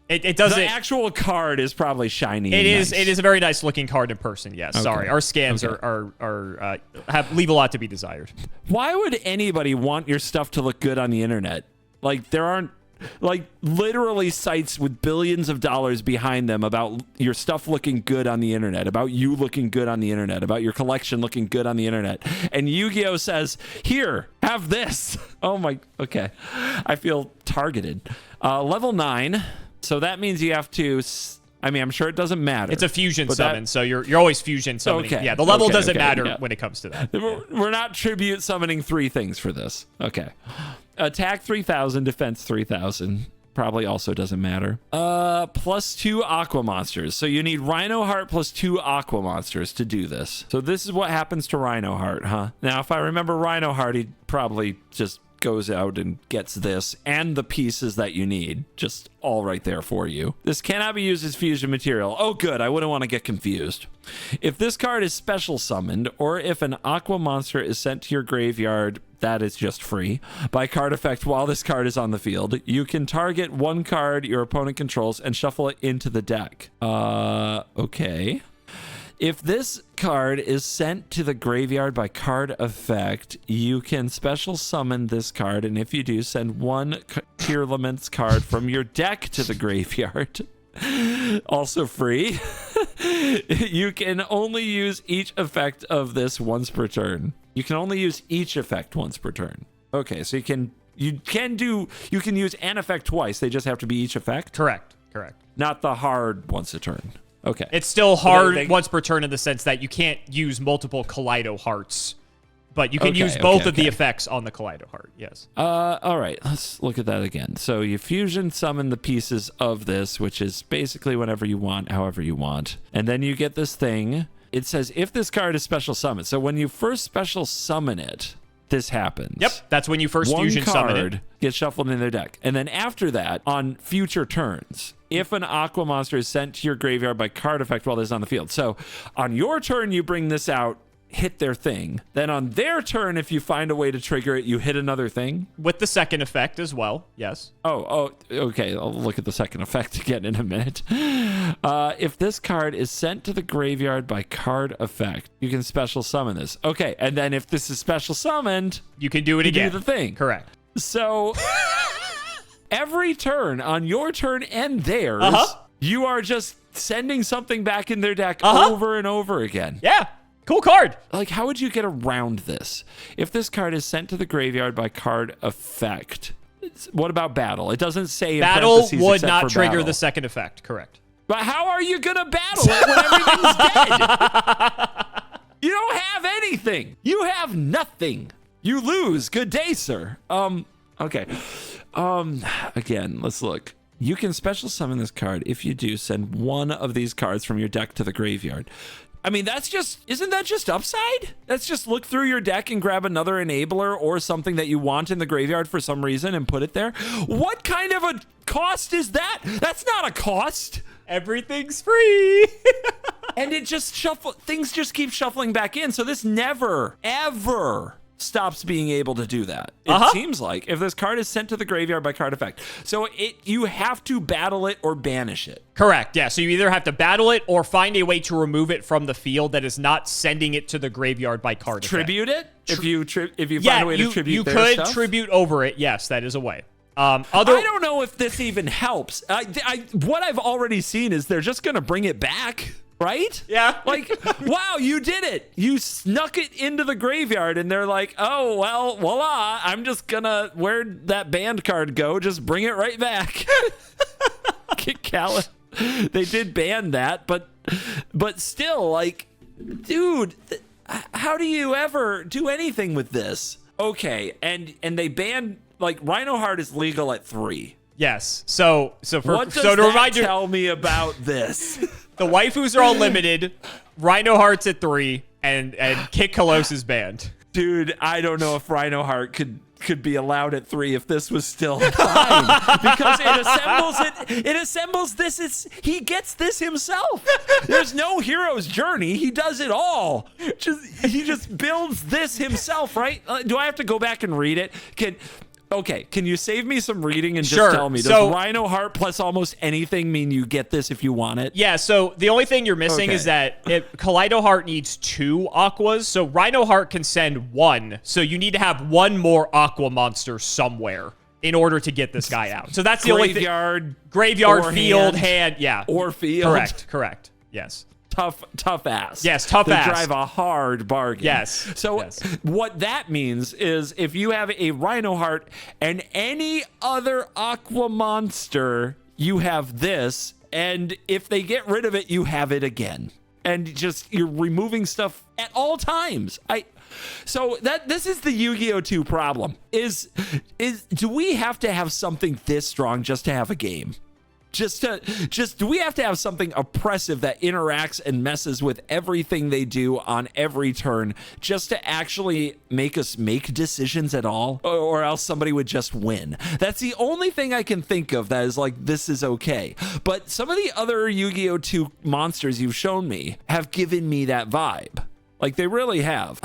it doesn't. The actual card is probably shiny. It is. Nice. It is a very nice looking card in person. Yes. Okay. Sorry, our scans leave a lot to be desired. Why would anybody want your stuff to look good on the internet? Like there aren't. Like literally sites with billions of dollars behind them about your stuff looking good on the internet, about you looking good on the internet, about your collection looking good on the internet. And Yu-Gi-Oh says, here, have this. Oh my, okay. I feel targeted. Level 9. So that means you have to, I mean, I'm sure it doesn't matter. It's a fusion summon, so you're always fusion summoning. Okay. Yeah, the level doesn't matter when it comes to that. We're not tribute summoning 3 things for this. Okay. Attack 3,000, defense 3,000. Probably also doesn't matter. Plus 2 aqua monsters. So you need Reinoheart plus 2 aqua monsters to do this. So this is what happens to Reinoheart, huh? Now, if I remember Reinoheart, he probably just goes out and gets this and the pieces that you need, just all right there for you. This cannot be used as fusion material. Oh good, I wouldn't want to get confused. If this card is special summoned, or if an aqua monster is sent to your graveyard, that is just free, by card effect while this card is on the field, you can target one card your opponent controls and shuffle it into the deck. Okay. If this card is sent to the graveyard by card effect, you can special summon this card, and if you do, send one Tearlaments card from your deck to the graveyard. Also free. You can only use each effect of this once per turn. You can only use each effect once per turn. Okay, so you can use an effect twice. They just have to be each effect? Correct. Correct. Not the hard once a turn. Okay. It's still hard once per turn in the sense that you can't use multiple Kaleido-Hearts, but you can use both of the effects on the Kaleido-Heart. Yes. All right. Let's look at that again. So you fusion summon the pieces of this, which is basically whenever you want, however you want. And then you get this thing. It says if this card is special summoned. So when you first special summon it, this happens. Yep. That's when you first fusion summon it. One card gets shuffled in their deck. And then after that, on future turns, if an aqua monster is sent to your graveyard by card effect while it is on the field. So on your turn, you bring this out, hit their thing. Then on their turn, if you find a way to trigger it, you hit another thing. With the second effect as well, yes. Oh, okay. I'll look at the second effect again in a minute. If this card is sent to the graveyard by card effect, you can special summon this. Okay, and then if this is special summoned, you can do it again. Do the thing. Correct. So every turn, on your turn and theirs, you are just sending something back in their deck over and over again. Yeah. Cool card. Like, how would you get around this? If this card is sent to the graveyard by card effect, what about battle? It doesn't say in battle parentheses would except not for trigger battle. the second effect. Correct. But how are you going to battle it when everything's dead? You don't have anything. You have nothing. You lose. Good day, sir. Okay. Again, let's look. You can special summon this card. If you do, send one of these cards from your deck to the graveyard. I mean, isn't that just upside? That's just look through your deck and grab another enabler or something that you want in the graveyard for some reason and put it there. What kind of a cost is that? That's not a cost. Everything's free. And it just things just keep shuffling back in. So this never, ever stops being able to do that. It seems like if this card is sent to the graveyard by card effect. So you have to battle it or banish it. Correct. Yeah. So you either have to battle it or find a way to remove it from the field that is not sending it to the graveyard by card tribute effect. It? If you find a way to tribute you their could stuff? tribute over it. Yes, that is a way. I don't know if this even helps. What I've already seen is they're just going to bring it back. Right? Yeah. Like, wow, you did it. You snuck it into the graveyard, and they're like, oh, well, voila. I'm just gonna, where'd that band card go? Just bring it right back. Kitkallos. They did ban that, but still, like, dude, how do you ever do anything with this? Okay, and they banned, like, Reinoheart is legal at 3. Yes. So to remind you, tell me about this. The waifus are all limited. Reinoheart's at 3, and Kitkallos is banned. Dude, I don't know if Reinoheart could be allowed at 3 if this was still fine, because it assembles this. He gets this himself. There's no hero's journey. He does it all. He just builds this himself, right? Do I have to go back and read it? Can you save me some reading and just tell me, does Reinoheart plus almost anything mean you get this if you want it? Yeah, so the only thing you're missing is that Kaleido-Heart needs 2 aquas, so Reinoheart can send 1, so you need to have 1 more aqua monster somewhere in order to get this guy out. So that's the only thing. Graveyard, field, hand, yeah. Or field. Correct, yes. Tough ass. Yes, tough ass. They drive a hard bargain. Yes. So what that means is if you have a Reinoheart and any other aqua monster, you have this. And if they get rid of it, you have it again. And just you're removing stuff at all times. So this is the Yu-Gi-Oh! 2 problem. Do we have to have something this strong just to have a game? Do we have to have something oppressive that interacts and messes with everything they do on every turn just to actually make us make decisions at all? Or else somebody would just win. That's the only thing I can think of that is like, this is okay. But some of the other Yu-Gi-Oh! 2 monsters you've shown me have given me that vibe. Like, they really have.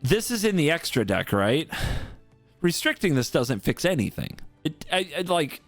This is in the extra deck, right? Restricting this doesn't fix anything.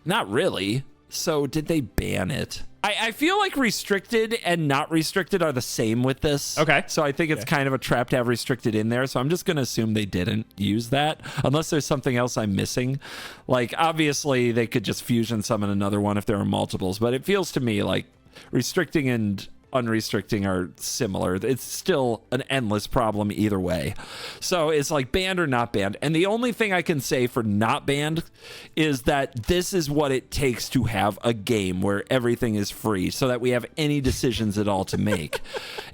Not really. So did they ban it? I feel like restricted and not restricted are the same with this. Okay. So I think it's kind of a trap to have restricted in there. So I'm just going to assume they didn't use that unless there's something else I'm missing. Like, obviously they could just fusion summon another one if there are multiples, but it feels to me like restricting and unrestricting are similar. It's still an endless problem either way. So it's like banned or not banned. And the only thing I can say for not banned is that this is what it takes to have a game where everything is free so that we have any decisions at all to make.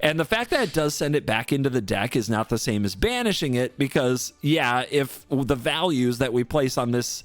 And the fact that it does send it back into the deck is not the same as banishing it because, yeah, if the values that we place on this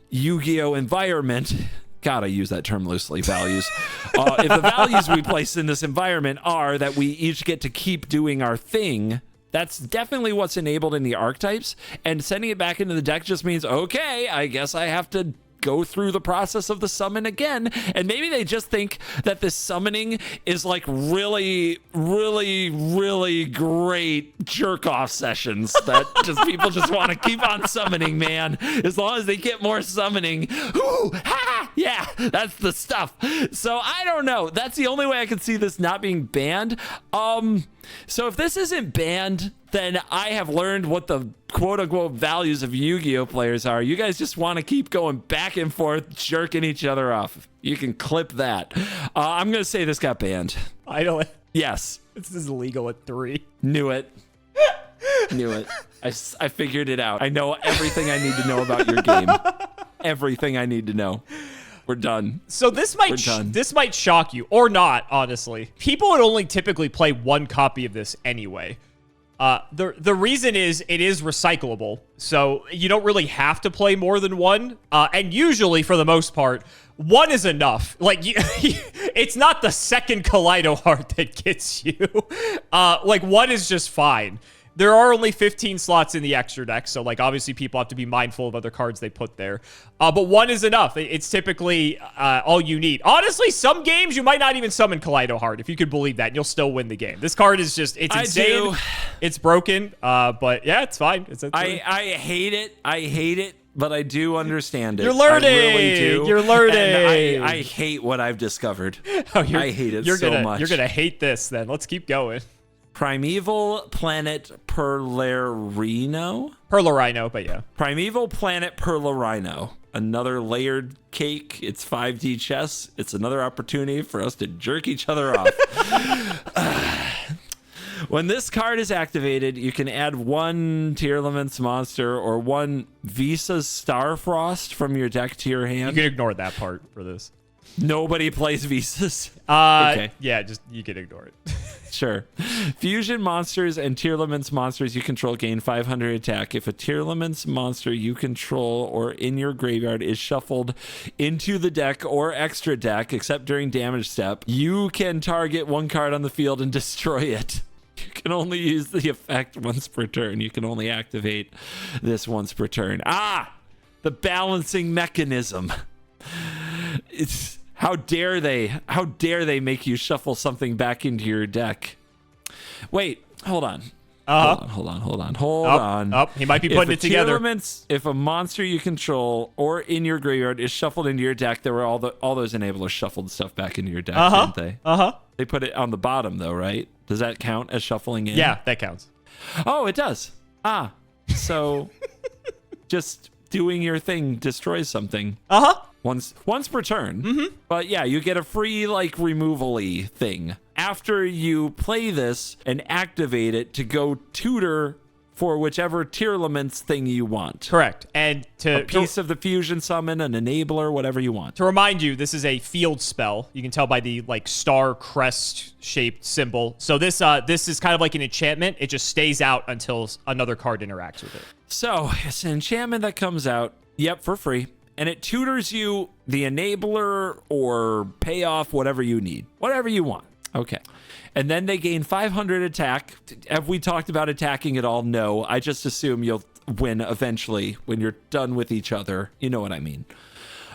Yu-Gi-Oh environment, God, I use that term loosely, values. If the values we place in this environment are that we each get to keep doing our thing, that's definitely what's enabled in the archetypes. And sending it back into the deck just means, okay, I guess I have to go through the process of the summon again. And maybe they just think that this summoning is like really, really, really great jerk-off sessions that just people just want to keep on summoning, man. As long as they get more summoning. Ooh, ha! Yeah, that's the stuff. So I don't know. That's the only way I can see this not being banned. So if this isn't banned, then I have learned what the quote-unquote values of Yu-Gi-Oh players are. You guys just want to keep going back and forth, jerking each other off. You can clip that. I'm going to say this got banned. I don't. Yes. This is illegal at 3. Knew it. Knew it. I figured it out. I know everything I need to know about your game. Everything I need to know. We're done. So this might shock you or not, honestly. People would only typically play one copy of this anyway. The reason is it is recyclable, so you don't really have to play more than one. And usually, for the most part, one is enough. Like, it's not the second Kaleido-Heart that gets you. Like, one is just fine. There are only 15 slots in the extra deck, so, like, obviously people have to be mindful of other cards they put there. But one is enough. It's typically all you need. Honestly, some games you might not even summon Kaleido-Heart, if you could believe that, and you'll still win the game. This card is just, it's insane. It's broken, but yeah, it's fine. I hate it. I hate it. But I do understand it. You're learning. I really do. You're learning. And I hate what I've discovered. I hate it so much. You're going to hate this then. Let's keep going. Primeval Planet Perlereino? Perlereino, but yeah. Primeval Planet Perlereino. Another layered cake. It's 5D chess. It's another opportunity for us to jerk each other off. When this card is activated, you can add one Tearlaments monster or one Visa's Starfrost from your deck to your hand. You can ignore that part for this. Nobody plays Visas. Okay. Yeah, just you can ignore it. Sure. Fusion monsters and Tearlaments monsters you control gain 500 attack. If a Tearlaments monster you control or in your graveyard is shuffled into the deck or extra deck, except during damage step, you can target one card on the field and destroy it. You can only use the effect once per turn. You can only activate this once per turn. The balancing mechanism. It's how dare they make you shuffle something back into your deck. Wait, hold on. Hold on. He might be putting it together. If a monster you control or in your graveyard is shuffled into your deck, there were all those enablers shuffled stuff back into your deck, didn't they? They put it on the bottom though, right? Does that count as shuffling in? Yeah, that counts. Oh, it does. So just doing your thing destroys something. Once per turn. But yeah, you get a free like removal-y thing after you play this and activate it to go tutor for whichever Tearlaments thing you want. Correct. And a piece of the fusion summon, an enabler, whatever you want. To remind you, this is a field spell. You can tell by the like star crest shaped symbol. So this is kind of like an enchantment. It just stays out until another card interacts with it. So it's an enchantment that comes out, for free. And it tutors you the enabler or payoff, whatever you need, whatever you want. Okay. And then they gain 500 attack. Have we talked about attacking at all? No. I just assume you'll win eventually when you're done with each other. You know what I mean.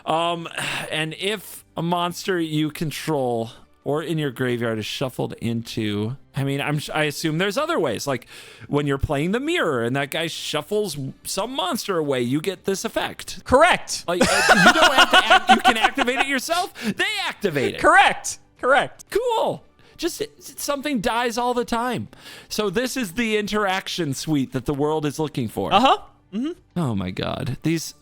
And if a monster you control or in your graveyard is shuffled into, I assume there's other ways. Like when you're playing the mirror and that guy shuffles some monster away, you get this effect. Correct. Like you don't have to you can activate it yourself. They activate it. Correct. Cool. Just something dies all the time. So this is the interaction suite that the world is looking for. Mm-hmm. Oh my God. These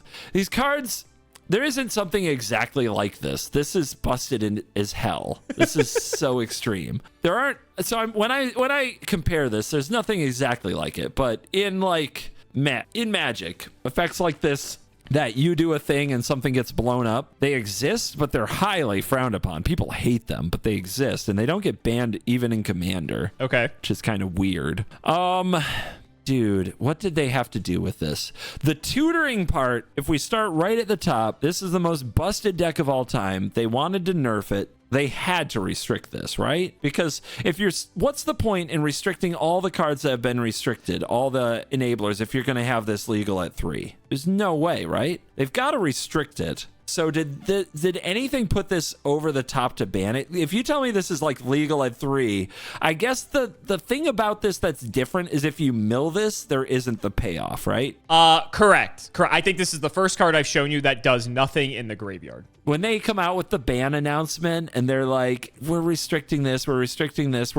cards, There isn't something exactly like this. This is busted in as hell. This is so extreme. There aren't. So when I compare this, there's nothing exactly like it. But in like in Magic, effects like this, that you do a thing and something gets blown up, they exist, but they're highly frowned upon. People hate them, but they exist, and they don't get banned even in Commander. Okay. Which is kind of weird. Dude, what did they have to do with this? The tutoring part, if we start right at the top, this is the most busted deck of all time. They wanted to nerf it. They had to restrict this, right? Because what's the point in restricting all the cards that have been restricted, all the enablers, if you're going to have this legal at 3? There's no way, right? They've got to restrict it. So did anything put this over the top to ban it? If you tell me this is like legal at 3, I guess the thing about this that's different is if you mill this, there isn't the payoff, right? Correct. I think this is the first card I've shown you that does nothing in the graveyard. When they come out with the ban announcement and they're like, we're restricting this, we're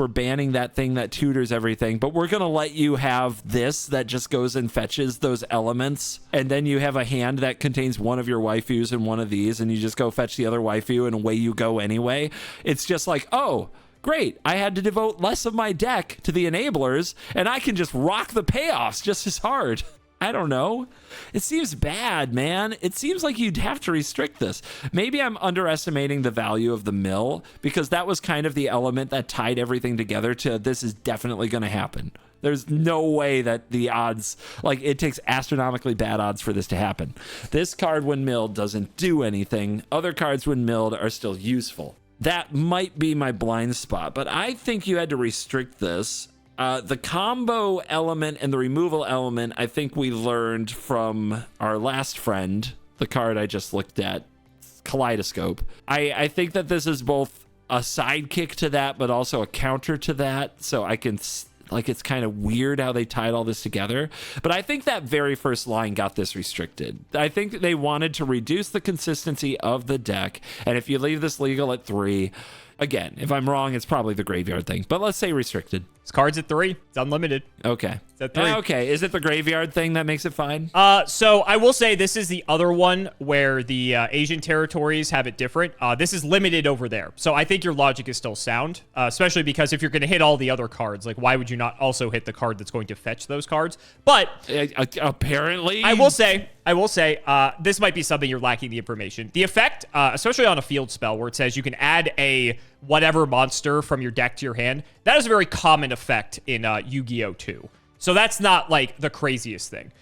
banning that thing that tutors everything, but we're going to let you have this that just goes and fetches those elements. And then you have a hand that contains one of your waifus and one of these, and you just go fetch the other waifu and away you go anyway. It's just like, oh, great. I had to devote less of my deck to the enablers, and I can just rock the payoffs just as hard. I don't know. It seems bad, man. It seems like you'd have to restrict this. Maybe I'm underestimating the value of the mill, because that was kind of the element that tied everything together to this is definitely going to happen. There's no way that the odds, like it takes astronomically bad odds for this to happen. This card when milled doesn't do anything. Other cards when milled are still useful. That might be my blind spot, but I think you had to restrict this. The combo element and the removal element, I think we learned from our last friend, the card I just looked at, Kaleidoscope. I think that this is both a sidekick to that, but also a counter to that. So I can, like, it's kind of weird how they tied all this together. But I think that very first line got this restricted. I think that they wanted to reduce the consistency of the deck. And if you leave this legal at 3, again, if I'm wrong, it's probably the graveyard thing. But let's say restricted. This card's at 3. It's unlimited. Okay. It's at 3. Okay. Is it the graveyard thing that makes it fine? So I will say this is the other one where the Asian territories have it different. This is limited over there. So I think your logic is still sound, especially because if you're going to hit all the other cards, like why would you not also hit the card that's going to fetch those cards? But apparently, I will say, this might be something you're lacking the information. The effect, especially on a field spell where it says you can add a whatever monster from your deck to your hand, that is a very common effect in Yu-Gi-Oh! 2. So that's not like the craziest thing.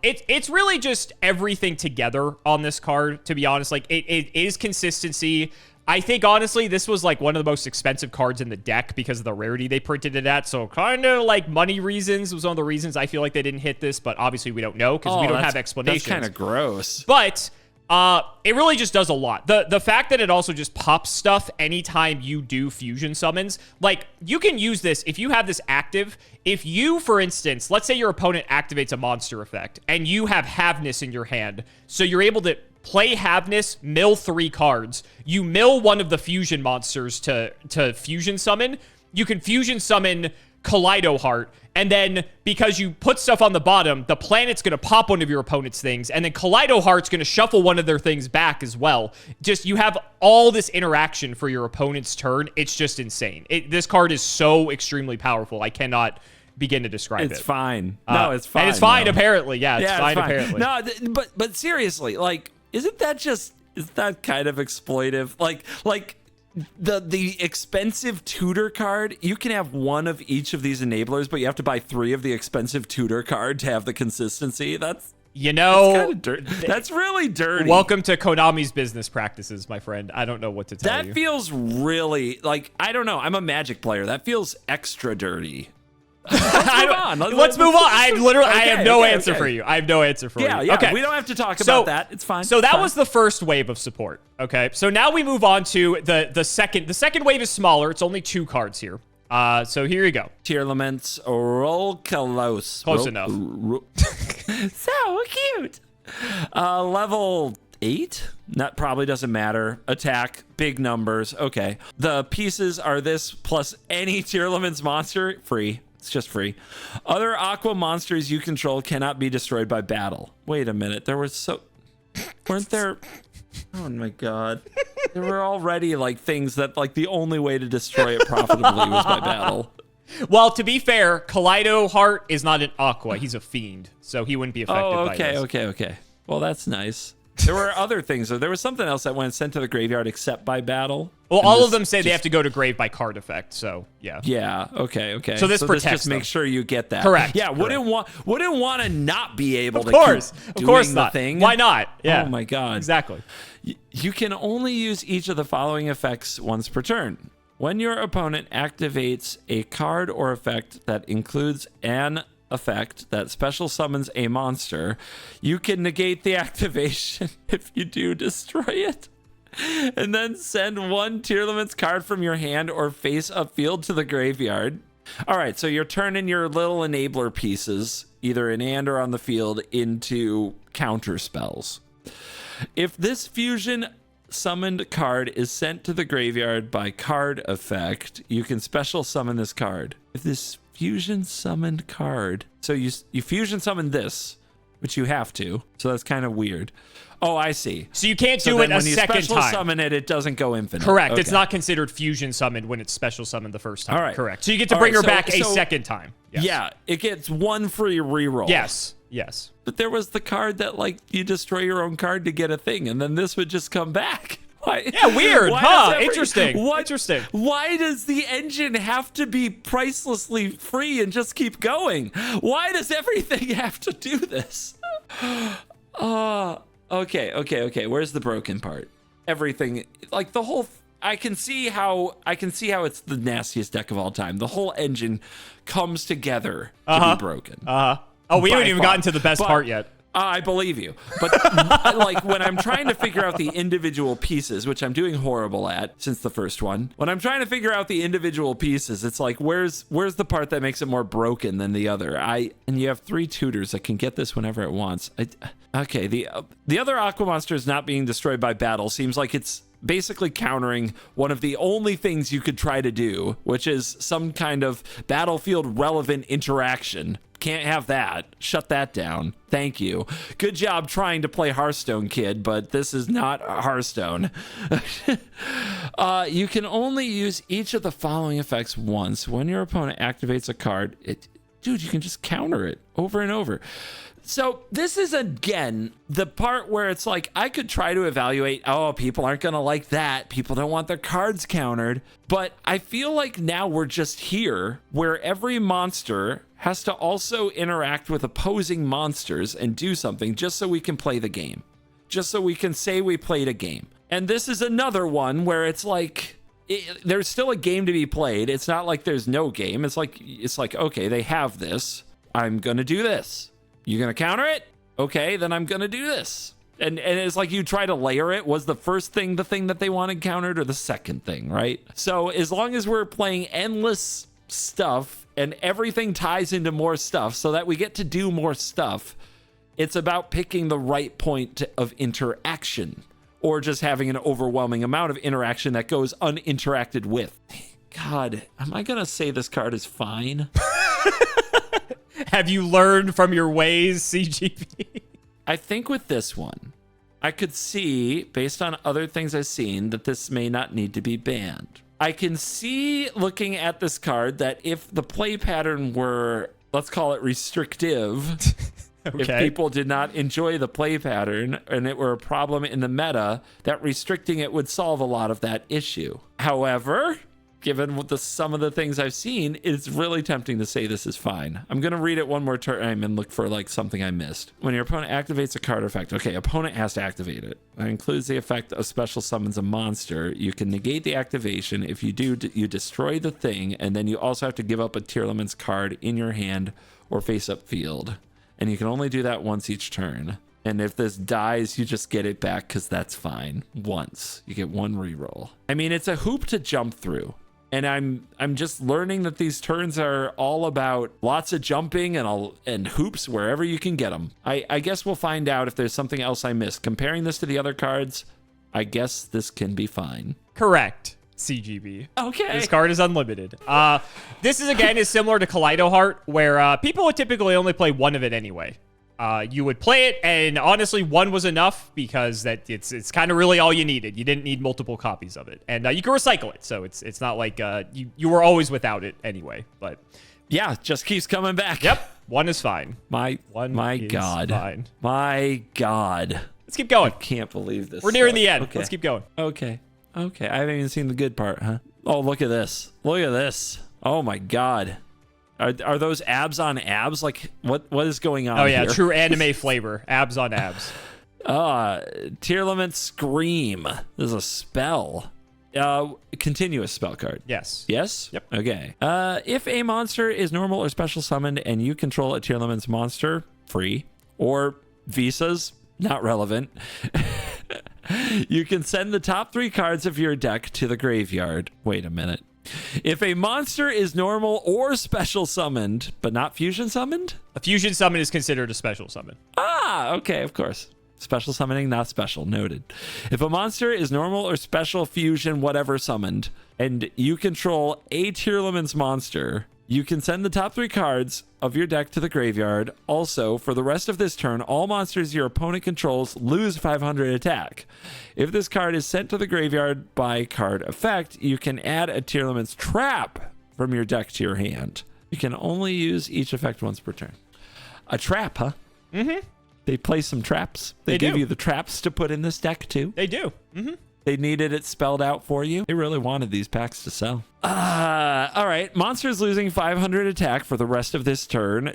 It's really just everything together on this card, to be honest. Like it is consistency. I think honestly, this was like one of the most expensive cards in the deck because of the rarity they printed it at. So kind of like money reasons was one of the reasons I feel like they didn't hit this, but obviously we don't know because we don't have explanations. That's kind of gross. But it really just does a lot. The fact that it also just pops stuff anytime you do fusion summons, like you can use this if you have this active. If you, for instance, let's say your opponent activates a monster effect and you have Havnis in your hand, so you're able to play Havnis, mill 3 cards. You mill one of the fusion monsters to fusion summon. You can fusion summon Kaleido-Heart, and then because you put stuff on the bottom, the planet's going to pop one of your opponent's things, and then Kaleido-Heart's going to shuffle one of their things back as well. Just, you have all this interaction for your opponent's turn. It's just insane. This card is so extremely powerful. I cannot begin to describe it. It's fine. No, it's fine. And it's fine, apparently. Yeah, it's fine, apparently. No, but seriously, like, isn't that kind of exploitive? Like the expensive tutor card, you can have one of each of these enablers, but you have to buy 3 of the expensive tutor card to have the consistency. That's that's really dirty. Welcome to Konami's business practices, my friend. I don't know what to tell you. That feels really like, I don't know. I'm a Magic player. That feels extra dirty. Let's move on. I have no answer for you. I have no answer for you. Yeah. Okay. We don't have to talk about that. It's fine. So that was the first wave of support. Okay. So now we move on to the second. The second wave is smaller. It's only 2 cards here. So here you go. Tearlaments Rulkallos. Close enough. So cute. Level 8? That probably doesn't matter. Attack, big numbers. Okay. The pieces are this plus any Tearlaments monster. Free. It's just free. Other aqua monsters you control cannot be destroyed by battle. Wait a minute. Weren't there? Oh my god. There were already like things that like the only way to destroy it profitably was by battle. Well, to be fair, Kaleido-Heart is not an Aqua. He's a fiend, so he wouldn't be affected by this. Okay. Well, that's nice. There were other things. There was something else that went sent to the graveyard except by battle. Well, all of them say they have to go to grave by card effect, so yeah. Yeah, okay. So this protects just them. Make sure you get that. Correct. Yeah, wouldn't want to not be able to keep Of course doing not. the thing. Why not? Yeah. Oh my god. Exactly. You can only use each of the following effects once per turn. When your opponent activates a card or effect that includes an effect that special summons a monster, you can negate the activation if you do destroy it. And then send one Tearlaments card from your hand or face up field to the graveyard. All right, so you're turning your little enabler pieces, either in hand or on the field, into counter spells. If this fusion summoned card is sent to the graveyard by card effect, you can special summon this card. If this fusion summoned card, so you fusion summon this, which you have to, so that's kind of weird. Oh, I see. So you can't do it a second time. When you special summon it, it doesn't go infinite. Correct. Okay. It's not considered fusion summoned when it's special summoned the first time. All right. Correct. So you get to bring her back a second time. Yes. Yeah, it gets one free reroll. Yes. But there was the card that, like, you destroy your own card to get a thing, and then this would just come back. Why? Yeah, weird, huh? Interesting. Interesting. Why does the engine have to be pricelessly free and just keep going? Why does everything have to do this? Okay. Where's the broken part? Everything, like the whole. I can see how it's the nastiest deck of all time. The whole engine comes together to be broken. Oh, we haven't even gotten to the best part yet. I believe you. But like when I'm trying to figure out the individual pieces, which I'm doing horrible at since the first one, when I'm trying to figure out the individual pieces, it's like, where's the part that makes it more broken than the other? And you have 3 tutors that can get this whenever it wants. Okay, the other Aqua monster is not being destroyed by battle. Seems like it's basically countering one of the only things you could try to do, which is some kind of battlefield relevant interaction. Can't have that. Shut that down. Thank you. Good job trying to play Hearthstone, kid, but this is not Hearthstone. You can only use each of the following effects once. When your opponent activates a card, dude, you can just counter it over and over. So this is, again, the part where it's like, I could try to evaluate, oh, people aren't going to like that. People don't want their cards countered. But I feel like now we're just here where every monster has to also interact with opposing monsters and do something just so we can play the game. Just so we can say we played a game. And this is another one where it's like, there's still a game to be played. It's not like there's no game. It's like, okay, they have this. I'm going to do this. You gonna counter it? Okay, then I'm gonna do this. And it's like you try to layer it. Was the first thing the thing that they wanted countered, or the second thing, right? So as long as we're playing endless stuff and everything ties into more stuff so that we get to do more stuff, it's about picking the right point of interaction, or just having an overwhelming amount of interaction that goes uninteracted with. God, am I gonna say this card is fine? Have you learned from your ways, CGP? I think with this one, I could see, based on other things I've seen, that this may not need to be banned. I can see, looking at this card, that if the play pattern were, let's call it restrictive, okay. If people did not enjoy the play pattern and it were a problem in the meta, that restricting it would solve a lot of that issue. However, given some of the things I've seen, it's really tempting to say this is fine. I'm going to read it one more time and look for like something I missed. When your opponent activates a card effect, okay, opponent has to activate it. That includes the effect of special summons a monster. You can negate the activation. If you do, you destroy the thing, and then you also have to give up a Tearlaments card in your hand or face up field. And you can only do that once each turn. And if this dies, you just get it back because that's fine. Once. You get one reroll. I mean, it's a hoop to jump through. And I'm just learning that these turns are all about lots of jumping and hoops wherever you can get them. I guess we'll find out if there's something else I missed. Comparing this to the other cards, I guess this can be fine. Correct, CGB. Okay. This card is unlimited. This is, again, is similar to Kaleido-Heart, where people would typically only play one of it anyway. you would play it, and honestly, one was enough because it's kind of really all you needed. You didn't need multiple copies of it, and you can recycle it, so it's not like you were always without it anyway. But yeah, just keeps coming back. yep, one is fine. My God. Fine. My God. Let's keep going. Can't believe this. We're nearing the end. Okay. Let's keep going. Okay. I haven't even seen the good part, huh? Oh, look at this. Look at this. Oh my God. Are those abs on abs? Like what is going on? Oh yeah, here? true anime flavor. Abs on abs. Tearlaments Scream. This is a spell. Continuous spell card. Yes. Yes? Yep. Okay. If a monster is normal or special summoned and you control a Tearlaments monster, free, or visas, not relevant, you can send the top 3 cards of your deck to the graveyard. Wait a minute. If a monster is normal or special summoned, but not fusion summoned? A fusion summon is considered a special summon. Ah, okay, of course. Special summoning, not special. Noted. If a monster is normal or special fusion whatever summoned, and you control a Tearlaments monster, you can send the top 3 cards of your deck to the graveyard. Also, for the rest of this turn, all monsters your opponent controls lose 500 attack. If this card is sent to the graveyard by card effect, you can add a Tearlaments trap from your deck to your hand. You can only use each effect once per turn. A trap, huh? Mm-hmm. They play some traps. They give you the traps to put in this deck, too. They do. Mm-hmm. They needed it spelled out for you. They really wanted these packs to sell. All right. Monsters losing 500 attack for the rest of this turn.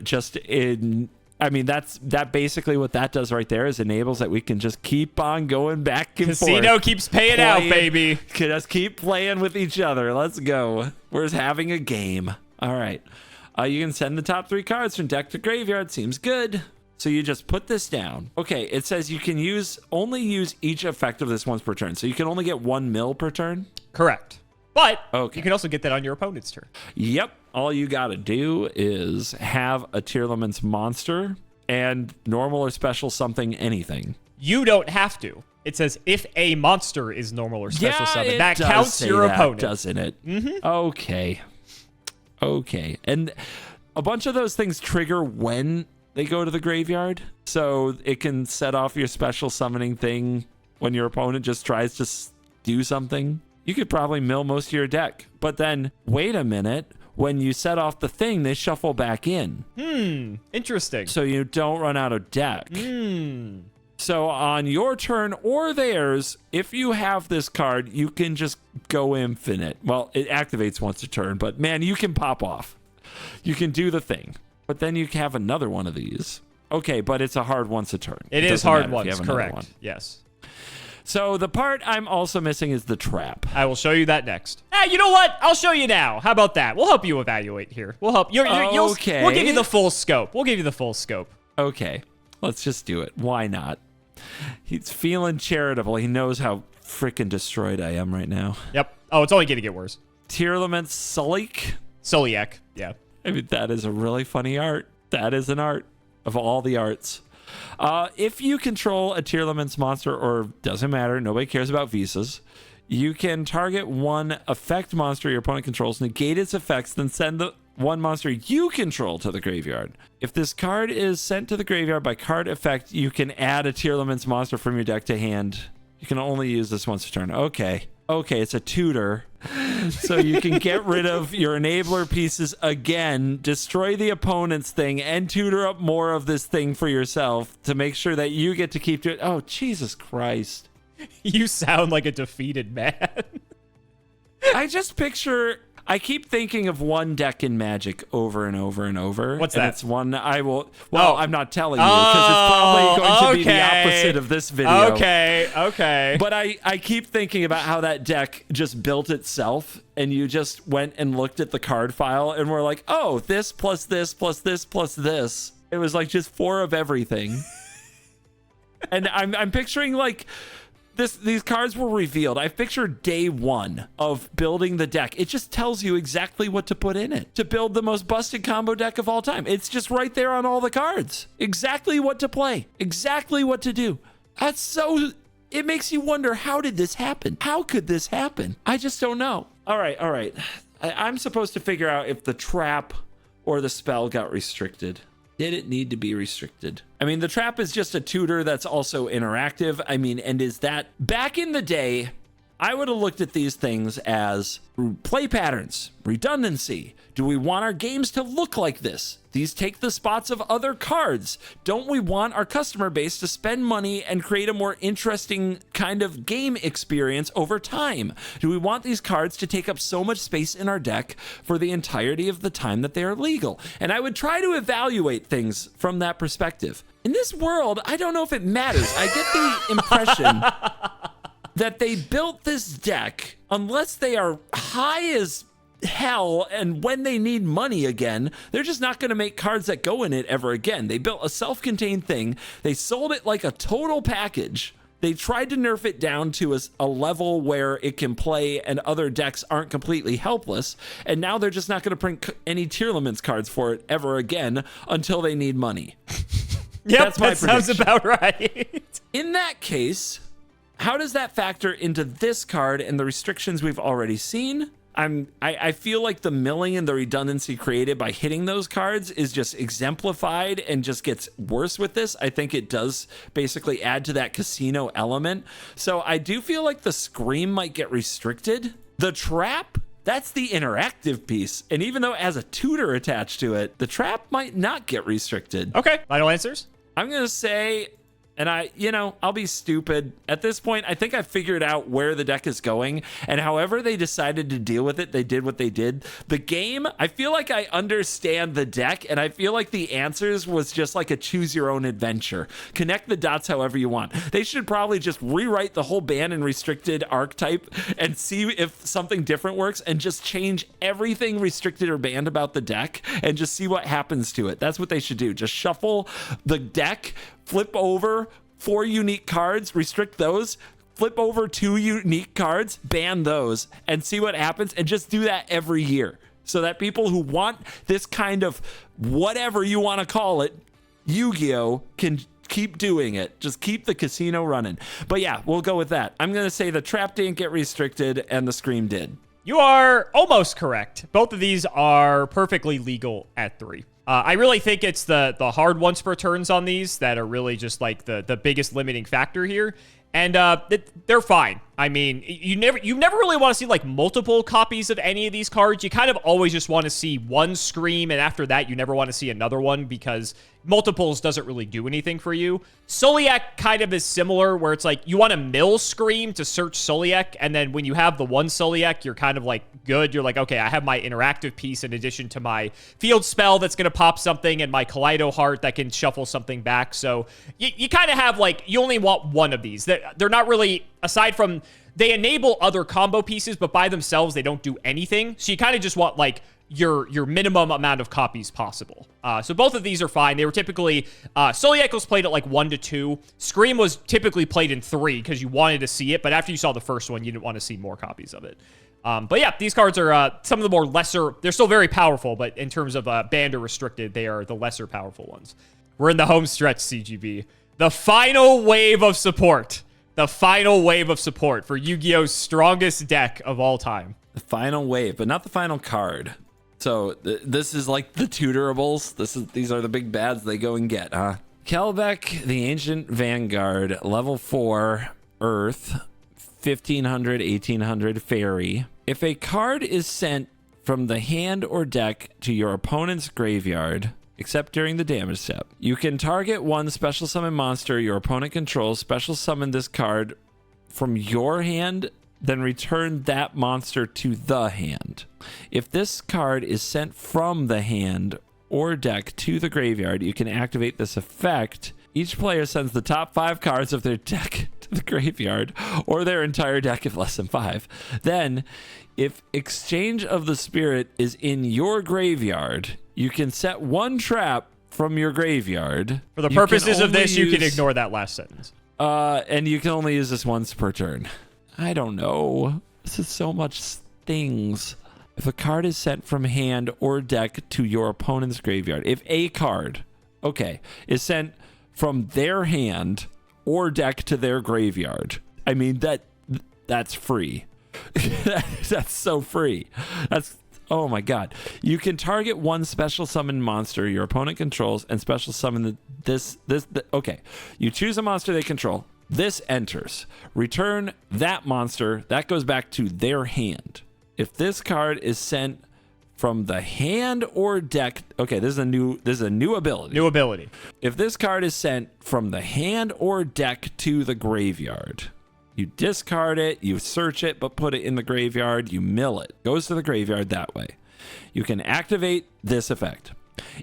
That basically what that does right there is enables that we can just keep on going back and forth. Casino keeps paying out, baby. Just keep playing with each other. Let's go. We're just having a game. All right. You can send the top 3 cards from deck to graveyard. Seems good. So you just put this down. Okay, it says you can only use each effect of this once per turn. So you can only get 1 mil per turn? Correct. But okay, you can also get that on your opponent's turn. Yep. All you got to do is have a Tearlaments monster and normal or special something anything. You don't have to. It says if a monster is normal or special summon. That counts your opponent. Doesn't it? Mm-hmm. Okay. And a bunch of those things trigger when they go to the graveyard, so it can set off your special summoning thing when your opponent just tries to do something. You could probably mill most of your deck, but then wait a minute, when you set off the thing, they shuffle back in. Interesting. So you don't run out of deck. So on your turn or theirs, if you have this card, you can just go infinite. Well, it activates once a turn, but man, you can pop off. You can do the thing. But then you have another one of these. Okay, but it's a hard once a turn. It is hard once, correct. Yes. So the part I'm also missing is the trap. I will show you that next. You know what? I'll show you now. How about that? We'll help you evaluate here. We'll help you. Okay. We'll give you the full scope. Okay. Let's just do it. Why not? He's feeling charitable. He knows how freaking destroyed I am right now. Yep. Oh, it's only going to get worse. Tearlaments Sulik. Soliak. Yeah. I mean, that is a really funny art. That is an art of all the arts. If you control a Tearlaments monster, or doesn't matter, nobody cares about visas, you can target one effect monster your opponent controls, negate its effects, then send the one monster you control to the graveyard. If this card is sent to the graveyard by card effect, you can add a Tearlaments monster from your deck to hand. You can only use this once a turn. Okay, it's a tutor. So you can get rid of your enabler pieces again, destroy the opponent's thing, and tutor up more of this thing for yourself to make sure that you get to keep doing. Oh, Jesus Christ. You sound like a defeated man. I keep thinking of one deck in Magic over and over and over. What's that? It's one I will... Well, I'm not telling you because it's probably going to be the opposite of this video. Okay. But I keep thinking about how that deck just built itself, and you just went and looked at the card file and were like, oh, this plus this plus this plus this. It was like just 4 of everything. And I'm picturing like... These cards were revealed. I pictured day 1 of building the deck. It just tells you exactly what to put in it to build the most busted combo deck of all time. It's just right there on all the cards. Exactly what to play. Exactly what to do. It makes you wonder, how did this happen? How could this happen? I just don't know. All right. I'm supposed to figure out if the trap or the spell got restricted. Did it need to be restricted? I mean, the trap is just a tutor that's also interactive. I mean, and is that back in the day, I would have looked at these things as play patterns, redundancy. Do we want our games to look like this? These take the spots of other cards. Don't we want our customer base to spend money and create a more interesting kind of game experience over time? Do we want these cards to take up so much space in our deck for the entirety of the time that they are legal? And I would try to evaluate things from that perspective. In this world, I don't know if it matters. I get the impression that they built this deck, unless they are high as hell and when they need money again, they're just not going to make cards that go in it ever again. They built a self-contained thing. They sold it like a total package. They tried to nerf it down to a level where it can play and other decks aren't completely helpless. And now they're just not going to print any Tearlaments cards for it ever again until they need money. Yep, that sounds about right. In that case, how does that factor into this card and the restrictions we've already seen? I feel like the milling and the redundancy created by hitting those cards is just exemplified and just gets worse with this. I think it does basically add to that casino element. So I do feel like the Scream might get restricted. The Trap, that's the interactive piece. And even though it has a tutor attached to it, the Trap might not get restricted. Okay, final answers? I'm going to say, and I'll be stupid. At this point, I think I figured out where the deck is going, and however they decided to deal with it, they did what they did. The game, I feel like I understand the deck, and I feel like the answers was just like a choose your own adventure. Connect the dots however you want. They should probably just rewrite the whole ban and restricted archetype and see if something different works, and just change everything restricted or banned about the deck and just see what happens to it. That's what they should do. Just shuffle the deck, flip over 4 unique cards, restrict those, flip over 2 unique cards, ban those, and see what happens, and just do that every year so that people who want this kind of whatever you want to call it, Yu-Gi-Oh, can keep doing it. Just keep the casino running. But yeah, we'll go with that. I'm going to say the Trap didn't get restricted and the Scream did. You are almost correct. Both of these are perfectly legal at 3. I really think it's the hard once per turns on these that are really just like the biggest limiting factor here. And they're fine. I mean, you never really want to see like multiple copies of any of these cards. You kind of always just want to see one Scream, and after that, you never want to see another one because multiples doesn't really do anything for you. Soliak kind of is similar, where it's like you want to mill Scream to search Soliak, and then when you have the one Soliak, you're kind of like good. You're like, okay, I have my interactive piece in addition to my field spell that's going to pop something and my Kaleido-Heart that can shuffle something back. So you kind of have like, you only want one of these. They're not really, aside from, they enable other combo pieces, but by themselves, they don't do anything. So you kind of just want like your minimum amount of copies possible. So both of these are fine. They were typically, Soliak was played at like 1 to 2. Scream was typically played in 3 because you wanted to see it, but after you saw the first one, you didn't want to see more copies of it. But yeah, these cards are some of the more lesser, they're still very powerful, but in terms of banned or restricted, they are the lesser powerful ones. We're in the home stretch, CGB. The final wave of support. The final wave of support for Yu-Gi-Oh's strongest deck of all time. The final wave, but not the final card. So this is like the tuturables. These are the big bads they go and get, huh? Kelbeck, the Ancient Vanguard, level 4, Earth, 1500, 1800 Fairy. If a card is sent from the hand or deck to your opponent's graveyard, except during the damage step, you can target one special summon monster your opponent controls, special summon this card from your hand, then return that monster to the hand. If this card is sent from the hand or deck to the graveyard, you can activate this effect. Each player sends the top 5 cards of their deck to the graveyard, or their entire deck if less than 5. Then, if Exchange of the Spirit is in your graveyard, you can set one trap from your graveyard. For the purposes of this, you can ignore that last sentence. And you can only use this once per turn. I don't know. This is so much things. If a card is sent from hand or deck to your opponent's graveyard, if a card, is sent from their hand or deck to their graveyard, I mean, that's free. That's so free. That's Oh my god. You can target one special summon monster your opponent controls and special summon okay. You choose a monster they control. This enters. Return that monster. That goes back to their hand. If this card is sent from the hand or deck. Okay, this is a new ability. New ability. If this card is sent from the hand or deck to the graveyard, you discard it, you search it, but put it in the graveyard, you mill it. Goes to the graveyard that way. You can activate this effect.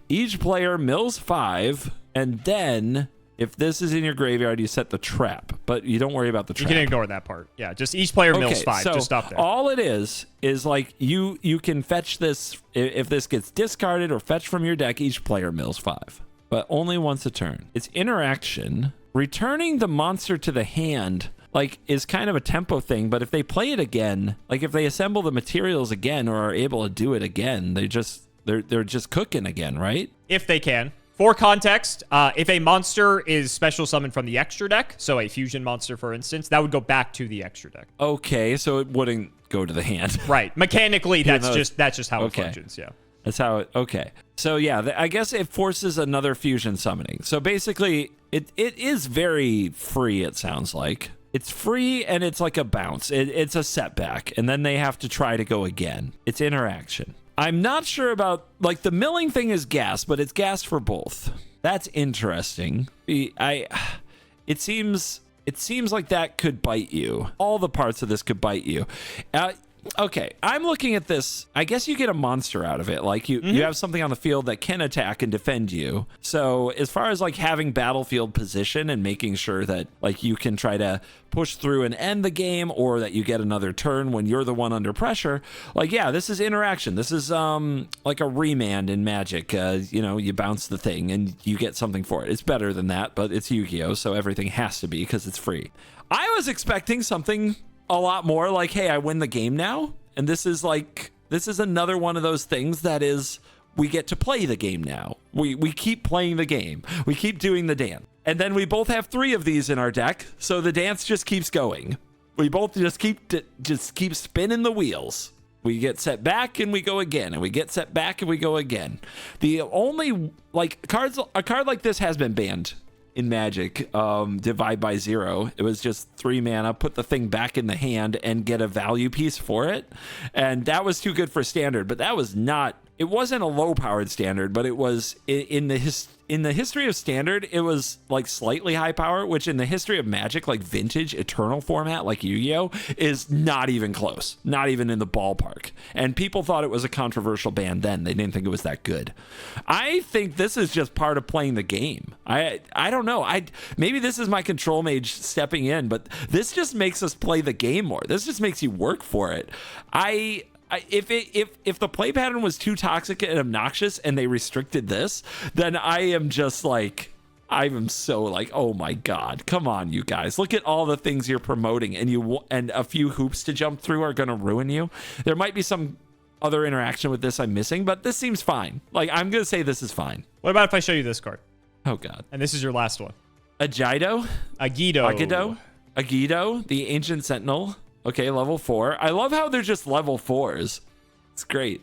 Each player mills 5, and then if this is in your graveyard, you set the trap, but you don't worry about the trap. You can ignore that part. Yeah, just each player mills 5. So just stop there. All it is like you can fetch this. If this gets discarded or fetched from your deck, each player mills 5, but only once a turn. It's interaction. Returning the monster to the hand is kind of a tempo thing, but if they play it again, if they assemble the materials again or are able to do it again, they're just cooking again, right? If they can. For context, if a monster is special summoned from the extra deck, so a fusion monster, for instance, that would go back to the extra deck. Okay, so it wouldn't go to the hand. Right. Mechanically, that's just how it functions, yeah. That's how it, okay. So yeah, I guess it forces another fusion summoning. So basically, it is very free, it sounds like. It's free and it's like a bounce. It's a setback, and then they have to try to go again. It's interaction. I'm not sure about, the milling thing is gas, but it's gas for both. That's interesting. It seems like that could bite you. All the parts of this could bite you. Okay, I'm looking at this. I guess you get a monster out of it. You have something on the field that can attack and defend you. So as far as having battlefield position and making sure that you can try to push through and end the game, or that you get another turn when you're the one under pressure, yeah, this is interaction. This is like a remand in Magic. You bounce the thing and you get something for it. It's better than that, but it's Yu-Gi-Oh, so everything has to be because it's free. I was expecting something a lot more hey, I win the game now. And this is another one of those things that is, we get to play the game now. We keep playing the game. We keep doing the dance. And then we both have 3 of these in our deck, so the dance just keeps going. We both just keep spinning the wheels. We get set back and we go again, and we get set back and we go again. The only a card like this has been banned in Magic, Divide by 0. It was just 3 mana, put the thing back in the hand and get a value piece for it. And that was too good for standard, but that was not, it wasn't a low powered standard, but it was in the history of standard, it was slightly high power, which in the history of Magic, vintage eternal format, Yu-Gi-Oh, is not even close, not even in the ballpark. And people thought it was a controversial ban then. They didn't think it was that good. I think this is just part of playing the game. I don't know. Maybe this is my control mage stepping in, but this just makes us play the game more. This just makes you work for it. If the play pattern was too toxic and obnoxious and they restricted this, then I am just I'm so oh my god, come on, you guys, look at all the things you're promoting, and a few hoops to jump through are gonna ruin you. There might be some other interaction with this I'm missing, but this seems fine. I'm gonna say this is fine. What about if I show you this card? Oh god. And this is your last one. Agido, the Ancient Sentinel. Okay, level 4. I love how they're just level 4s. It's great.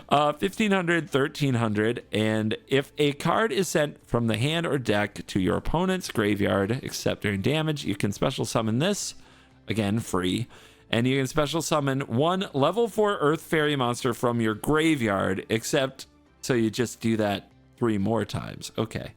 1500, 1300, and if a card is sent from the hand or deck to your opponent's graveyard, except during damage, you can special summon this. Again, free. And you can special summon 1 level 4 Earth Fairy monster from your graveyard, except, so you just do that 3 more times. Okay.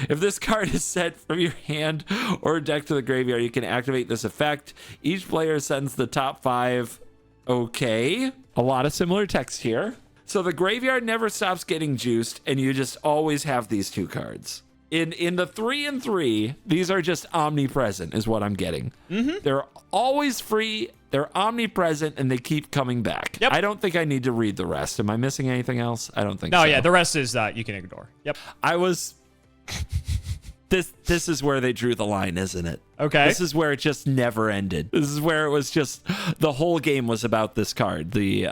If this card is sent from your hand or deck to the graveyard, you can activate this effect. Each player sends the top 5. Okay. A lot of similar text here. So the graveyard never stops getting juiced, and you just always have these 2 cards. In the 3 and 3, these are just omnipresent, is what I'm getting. They're always free, they're omnipresent, and they keep coming back. Yep. I don't think I need to read the rest. Am I missing anything else? I don't think so. No, yeah, the rest is you can ignore. Yep. This is where they drew the line, isn't it? Okay. This is where it just never ended. This is where it was just, the whole game was about this card, the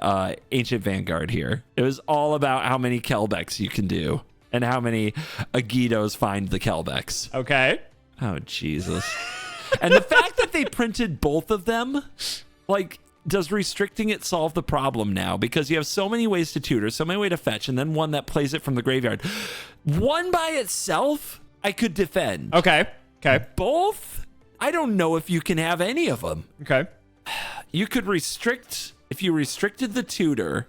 Ancient Vanguard here. It was all about how many Kelbecks you can do and how many Agitos find the Kelbecks. Okay. Oh, Jesus. And the fact that they printed both of them, does restricting it solve the problem now? Because you have so many ways to tutor, so many ways to fetch, and then one that plays it from the graveyard. One by itself, I could defend. Okay. Both, I don't know if you can have any of them. Okay. You could restrict, if you restricted the tutor,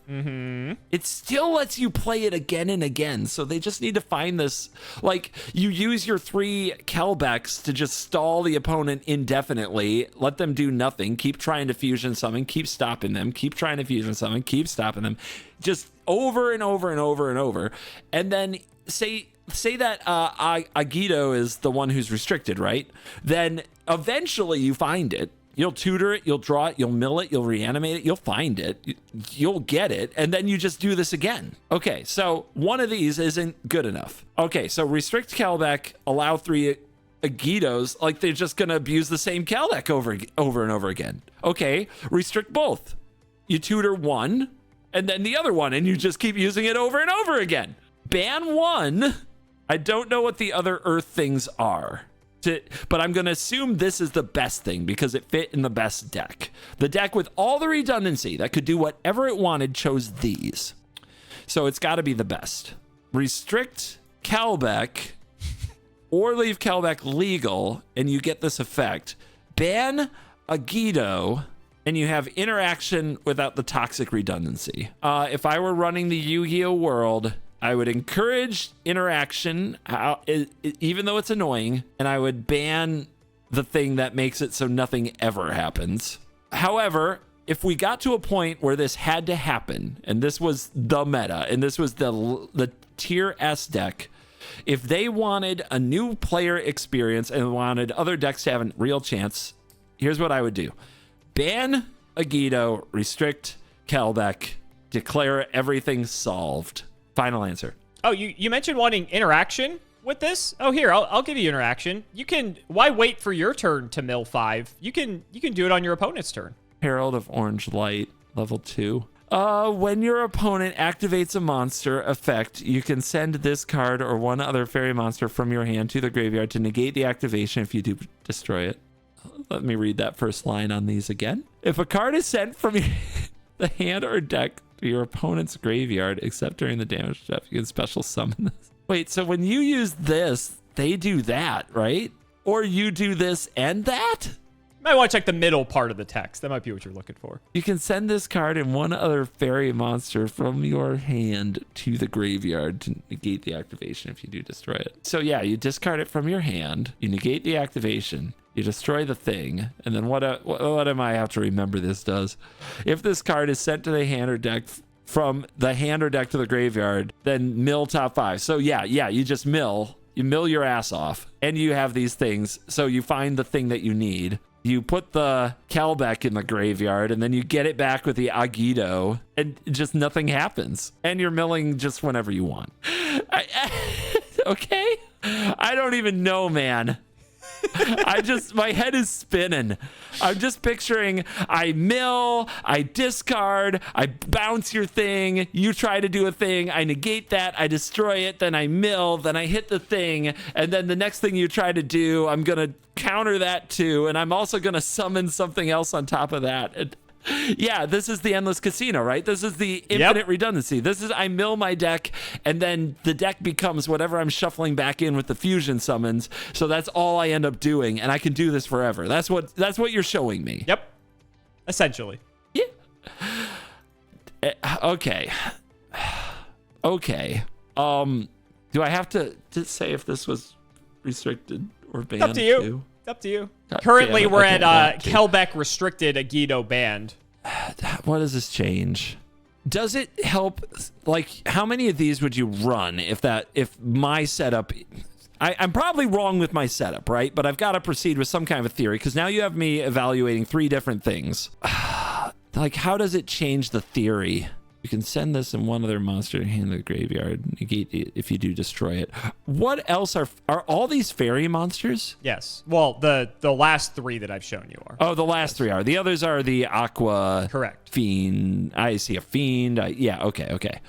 it still lets you play it again and again. So they just need to find this, like, you use your 3 Kelbecks to just stall the opponent indefinitely, let them do nothing, keep trying to fusion summon, keep stopping them, keep trying to fusion summon, keep stopping them, just over and over and over and over. And then say that Agido is the one who's restricted, right? Then eventually you find it. You'll tutor it, you'll draw it, you'll mill it, you'll reanimate it, you'll find it, you'll get it, and then you just do this again. Okay, so one of these isn't good enough. Okay, so restrict Kelbeck, allow 3 Agidos, like they're just gonna abuse the same Kelbeck over and over again. Okay, restrict both. You tutor one, and then the other one, and you just keep using it over and over again. Ban one. I don't know what the other Earth things are. But I'm going to assume this is the best thing because it fit in the best deck. The deck with all the redundancy that could do whatever it wanted chose these. So it's got to be the best. Restrict Kelbeck or leave Kelbeck legal and you get this effect. Ban Agido and you have interaction without the toxic redundancy. If I were running the Yu-Gi-Oh world, I would encourage interaction, even though it's annoying, and I would ban the thing that makes it so nothing ever happens. However, if we got to a point where this had to happen, and this was the meta, and this was the tier S deck, if they wanted a new player experience and wanted other decks to have a real chance, here's what I would do. Ban Agido, restrict Kelbeck, declare everything solved. Final answer. Oh, you mentioned wanting interaction with this? Oh, here, I'll give you interaction. You can, why wait for your turn to mill 5? You can do it on your opponent's turn. Herald of Orange Light, level 2. When your opponent activates a monster effect, you can send this card or one other fairy monster from your hand to the graveyard to negate the activation if you do destroy it. Let me read that first line on these again. If a card is sent from the hand or deck to your opponent's graveyard, except during the damage step, you can special summon this. Wait, so when you use this, they do that, right? Or you do this and that? You might want to check the middle part of the text. That might be what you're looking for. You can send this card and one other fairy monster from your hand to the graveyard to negate the activation if you do destroy it. So yeah, you discard it from your hand, you negate the activation, you destroy the thing, and then what am I have to remember this does? If this card is sent to the hand or deck from the hand or deck to the graveyard, then mill top 5. So yeah, you just mill. You mill your ass off, and you have these things. So you find the thing that you need. You put the Kelbeck in the graveyard, and then you get it back with the Agido, and just nothing happens. And you're milling just whenever you want. Okay? I don't even know, man. My head is spinning. I'm just picturing I mill, I discard, I bounce your thing, you try to do a thing, I negate that, I destroy it, then I mill, then I hit the thing, and then the next thing you try to do, I'm going to counter that too, and I'm also going to summon something else on top of that. And yeah, this is the endless casino, right? This is the infinite redundancy. This is I mill my deck, and then the deck becomes whatever I'm shuffling back in with the fusion summons. So that's all I end up doing, and I can do this forever. That's what you're showing me. Yep. Essentially. Yeah. Okay. Okay. Do I have to say if this was restricted or banned? Up to you. Too? Up to you. God Currently, we're okay, at Kelbeck restricted, Agido banned. What does this change? Does it help? Like, how many of these would you run if my setup? I'm probably wrong with my setup, right? But I've got to proceed with some kind of a theory because now you have me evaluating 3 different things. Like, how does it change the theory? You can send this and one other monster to hand to the graveyard, negate it if you do destroy it. What else are all these fairy monsters? Yes. Well, the last 3 that I've shown you are. Oh, the last 3 are. The others are the aqua. Correct. Fiend. I see a fiend. Yeah. Okay.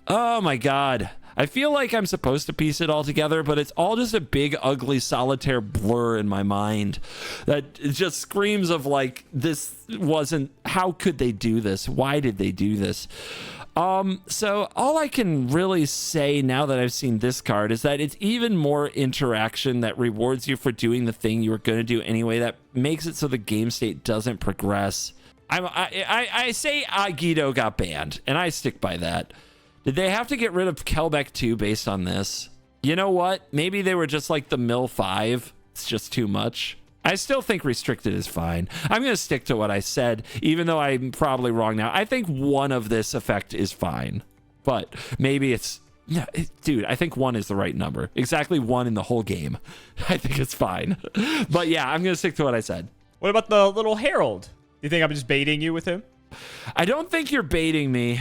Oh my God. I feel like I'm supposed to piece it all together, but it's all just a big, ugly, solitaire blur in my mind that it just screams of like, this wasn't, how could they do this? Why did they do this? So all I can really say now that I've seen this card is that it's even more interaction that rewards you for doing the thing you were going to do anyway, that makes it so the game state doesn't progress. I say Guido got banned, and I stick by that. Did they have to get rid of Kelbeck too based on this? You know what? Maybe they were just like the Mill 5. It's just too much. I still think restricted is fine. I'm going to stick to what I said, even though I'm probably wrong now. I think 1 of this effect is fine, but maybe it's... Yeah, dude, I think 1 is the right number. Exactly 1 in the whole game. I think it's fine. But yeah, I'm going to stick to what I said. What about the little Herald? You think I'm just baiting you with him? I don't think you're baiting me.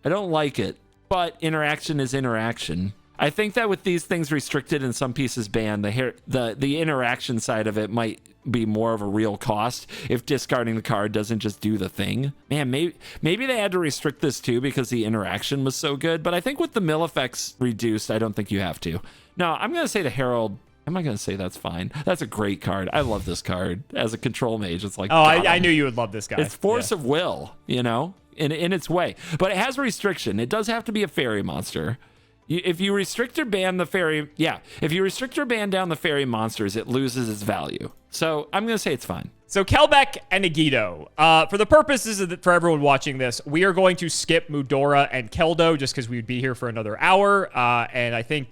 I don't like it. But interaction is interaction. I think that with these things restricted and some pieces banned, the interaction side of it might be more of a real cost if discarding the card doesn't just do the thing. Man, maybe they had to restrict this too because the interaction was so good. But I think with the mill effects reduced, I don't think you have to. No, I'm going to say the Herald. I'm not going to say that's fine. That's a great card. I love this card. As a control mage, it's like... Oh, I knew you would love this guy. It's force of will, you know, in its way. But it has a restriction. It does have to be a fairy monster. If you restrict or ban the fairy... Yeah, if you restrict or ban down the fairy monsters, it loses its value. So I'm going to say it's fine. So Kelbeck and Agido. For the purposes of for everyone watching this, we are going to skip Mudora and Keldo just because we would be here for another hour. And I think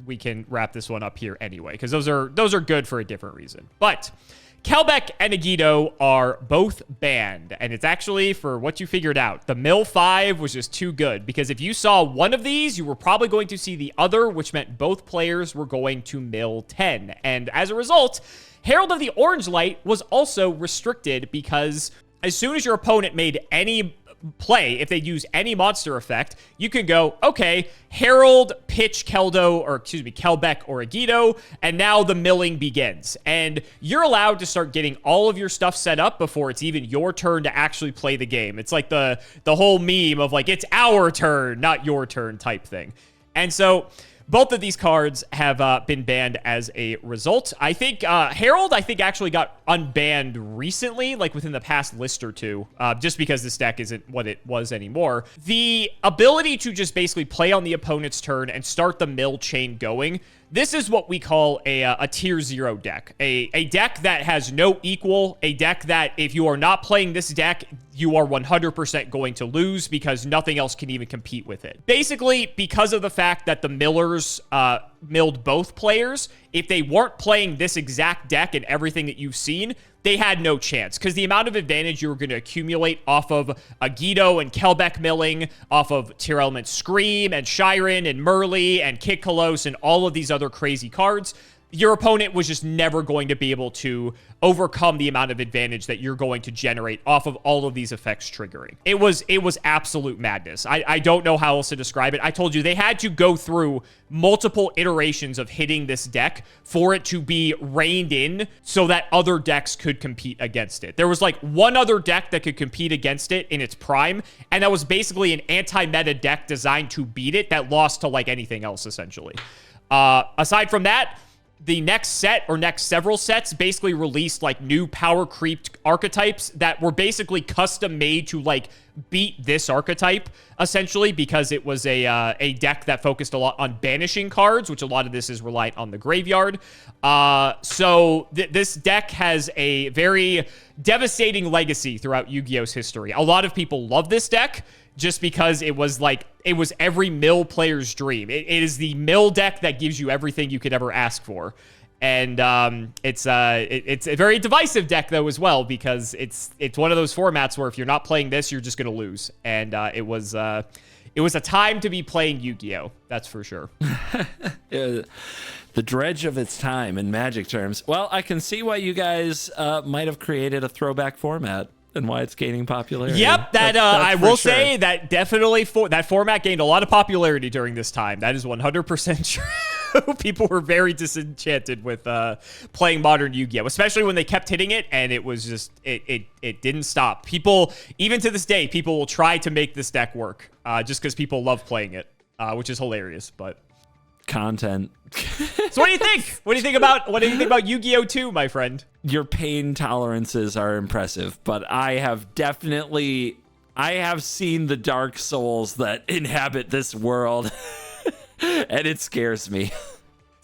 we can wrap this one up here anyway, because those are good for a different reason. But Kelbeck and Agido are both banned, and it's actually for what you figured out. The Mill 5 was just too good, because if you saw one of these, you were probably going to see the other, which meant both players were going to Mill 10. And as a result, Herald of the Orange Light was also restricted, because as soon as your opponent made any play, if they use any monster effect, you can go, okay, Herald, pitch Kelbeck or Agido, and now the milling begins. And you're allowed to start getting all of your stuff set up before it's even your turn to actually play the game. It's like the whole meme of like, it's our turn, not your turn type thing. And so both of these cards have been banned as a result. I think Herald, actually got unbanned recently, like within the past list or two, just because this deck isn't what it was anymore. The ability to just basically play on the opponent's turn and start the mill chain going, this is what we call a tier 0 deck. A deck that has no equal, a deck that if you are not playing this deck, you are 100% going to lose because nothing else can even compete with it. Basically, because of the fact that the millers milled both players, if they weren't playing this exact deck and everything that you've seen, they had no chance, because the amount of advantage you were going to accumulate off of Agido and Kelbeck milling, off of Tearlaments Scream and Scheiren and Merrli and Kitkallos and all of these other crazy cards, your opponent was just never going to be able to overcome the amount of advantage that you're going to generate off of all of these effects triggering. It was absolute madness. I don't know how else to describe it. I told you they had to go through multiple iterations of hitting this deck for it to be reined in so that other decks could compete against it. There was like one other deck that could compete against it in its prime, and that was basically an anti-meta deck designed to beat it that lost to like anything else, essentially. Aside from that, the next set or next several sets basically released like new power creeped archetypes that were basically custom made to like beat this archetype, essentially, because it was a deck that focused a lot on banishing cards, which a lot of this is reliant on the graveyard. So this deck has a very devastating legacy throughout Yu-Gi-Oh's history. A lot of people love this deck just because it was every mill player's dream. It is the mill deck that gives you everything you could ever ask for. And it's a very divisive deck, though, as well, because it's one of those formats where if you're not playing this, you're just going to lose. And it was a time to be playing Yu-Gi-Oh! That's for sure. The dredge of its time in Magic terms. Well, I can see why you guys might have created a throwback format and why it's gaining popularity. Yep, that's I will say that definitely that format gained a lot of popularity during this time. That is 100% true. People were very disenchanted with playing modern Yu-Gi-Oh, especially when they kept hitting it, and it was just it didn't stop. People, even to this day, people will try to make this deck work just because people love playing it. which is hilarious, but content. So what do you think? What do you think about Yu-Gi-Oh 2, my friend? Your pain tolerances are impressive, but I have seen the dark souls that inhabit this world, and it scares me.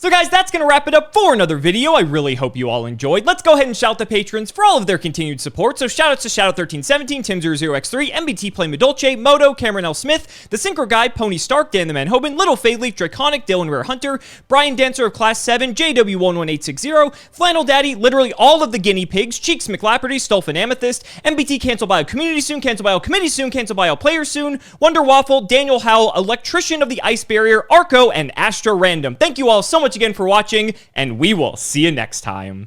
So guys, that's going to wrap it up for another video. I really hope you all enjoyed. Let's go ahead and shout the patrons for all of their continued support. So shoutouts to Shadow1317, Tim00x3, MBT Play Medolce, Moto, Cameron L. Smith, The Synchro Guy, Pony Stark, Dan the Man Hoban, Little Fadeleaf, Draconic, Dylan Rare Hunter, Brian Dancer of Class 7, JW11860, Flannel Daddy, literally all of the guinea pigs, Cheeks McLapperty, Stolfin Amethyst, MBT Cancel Bio Community soon, Cancel Bio Committee soon, Cancel Bio Player soon, Wonder Waffle, Daniel Howell, Electrician of the Ice Barrier, Arco, and Astro Random. Thank you all so much again for watching, and we will see you next time.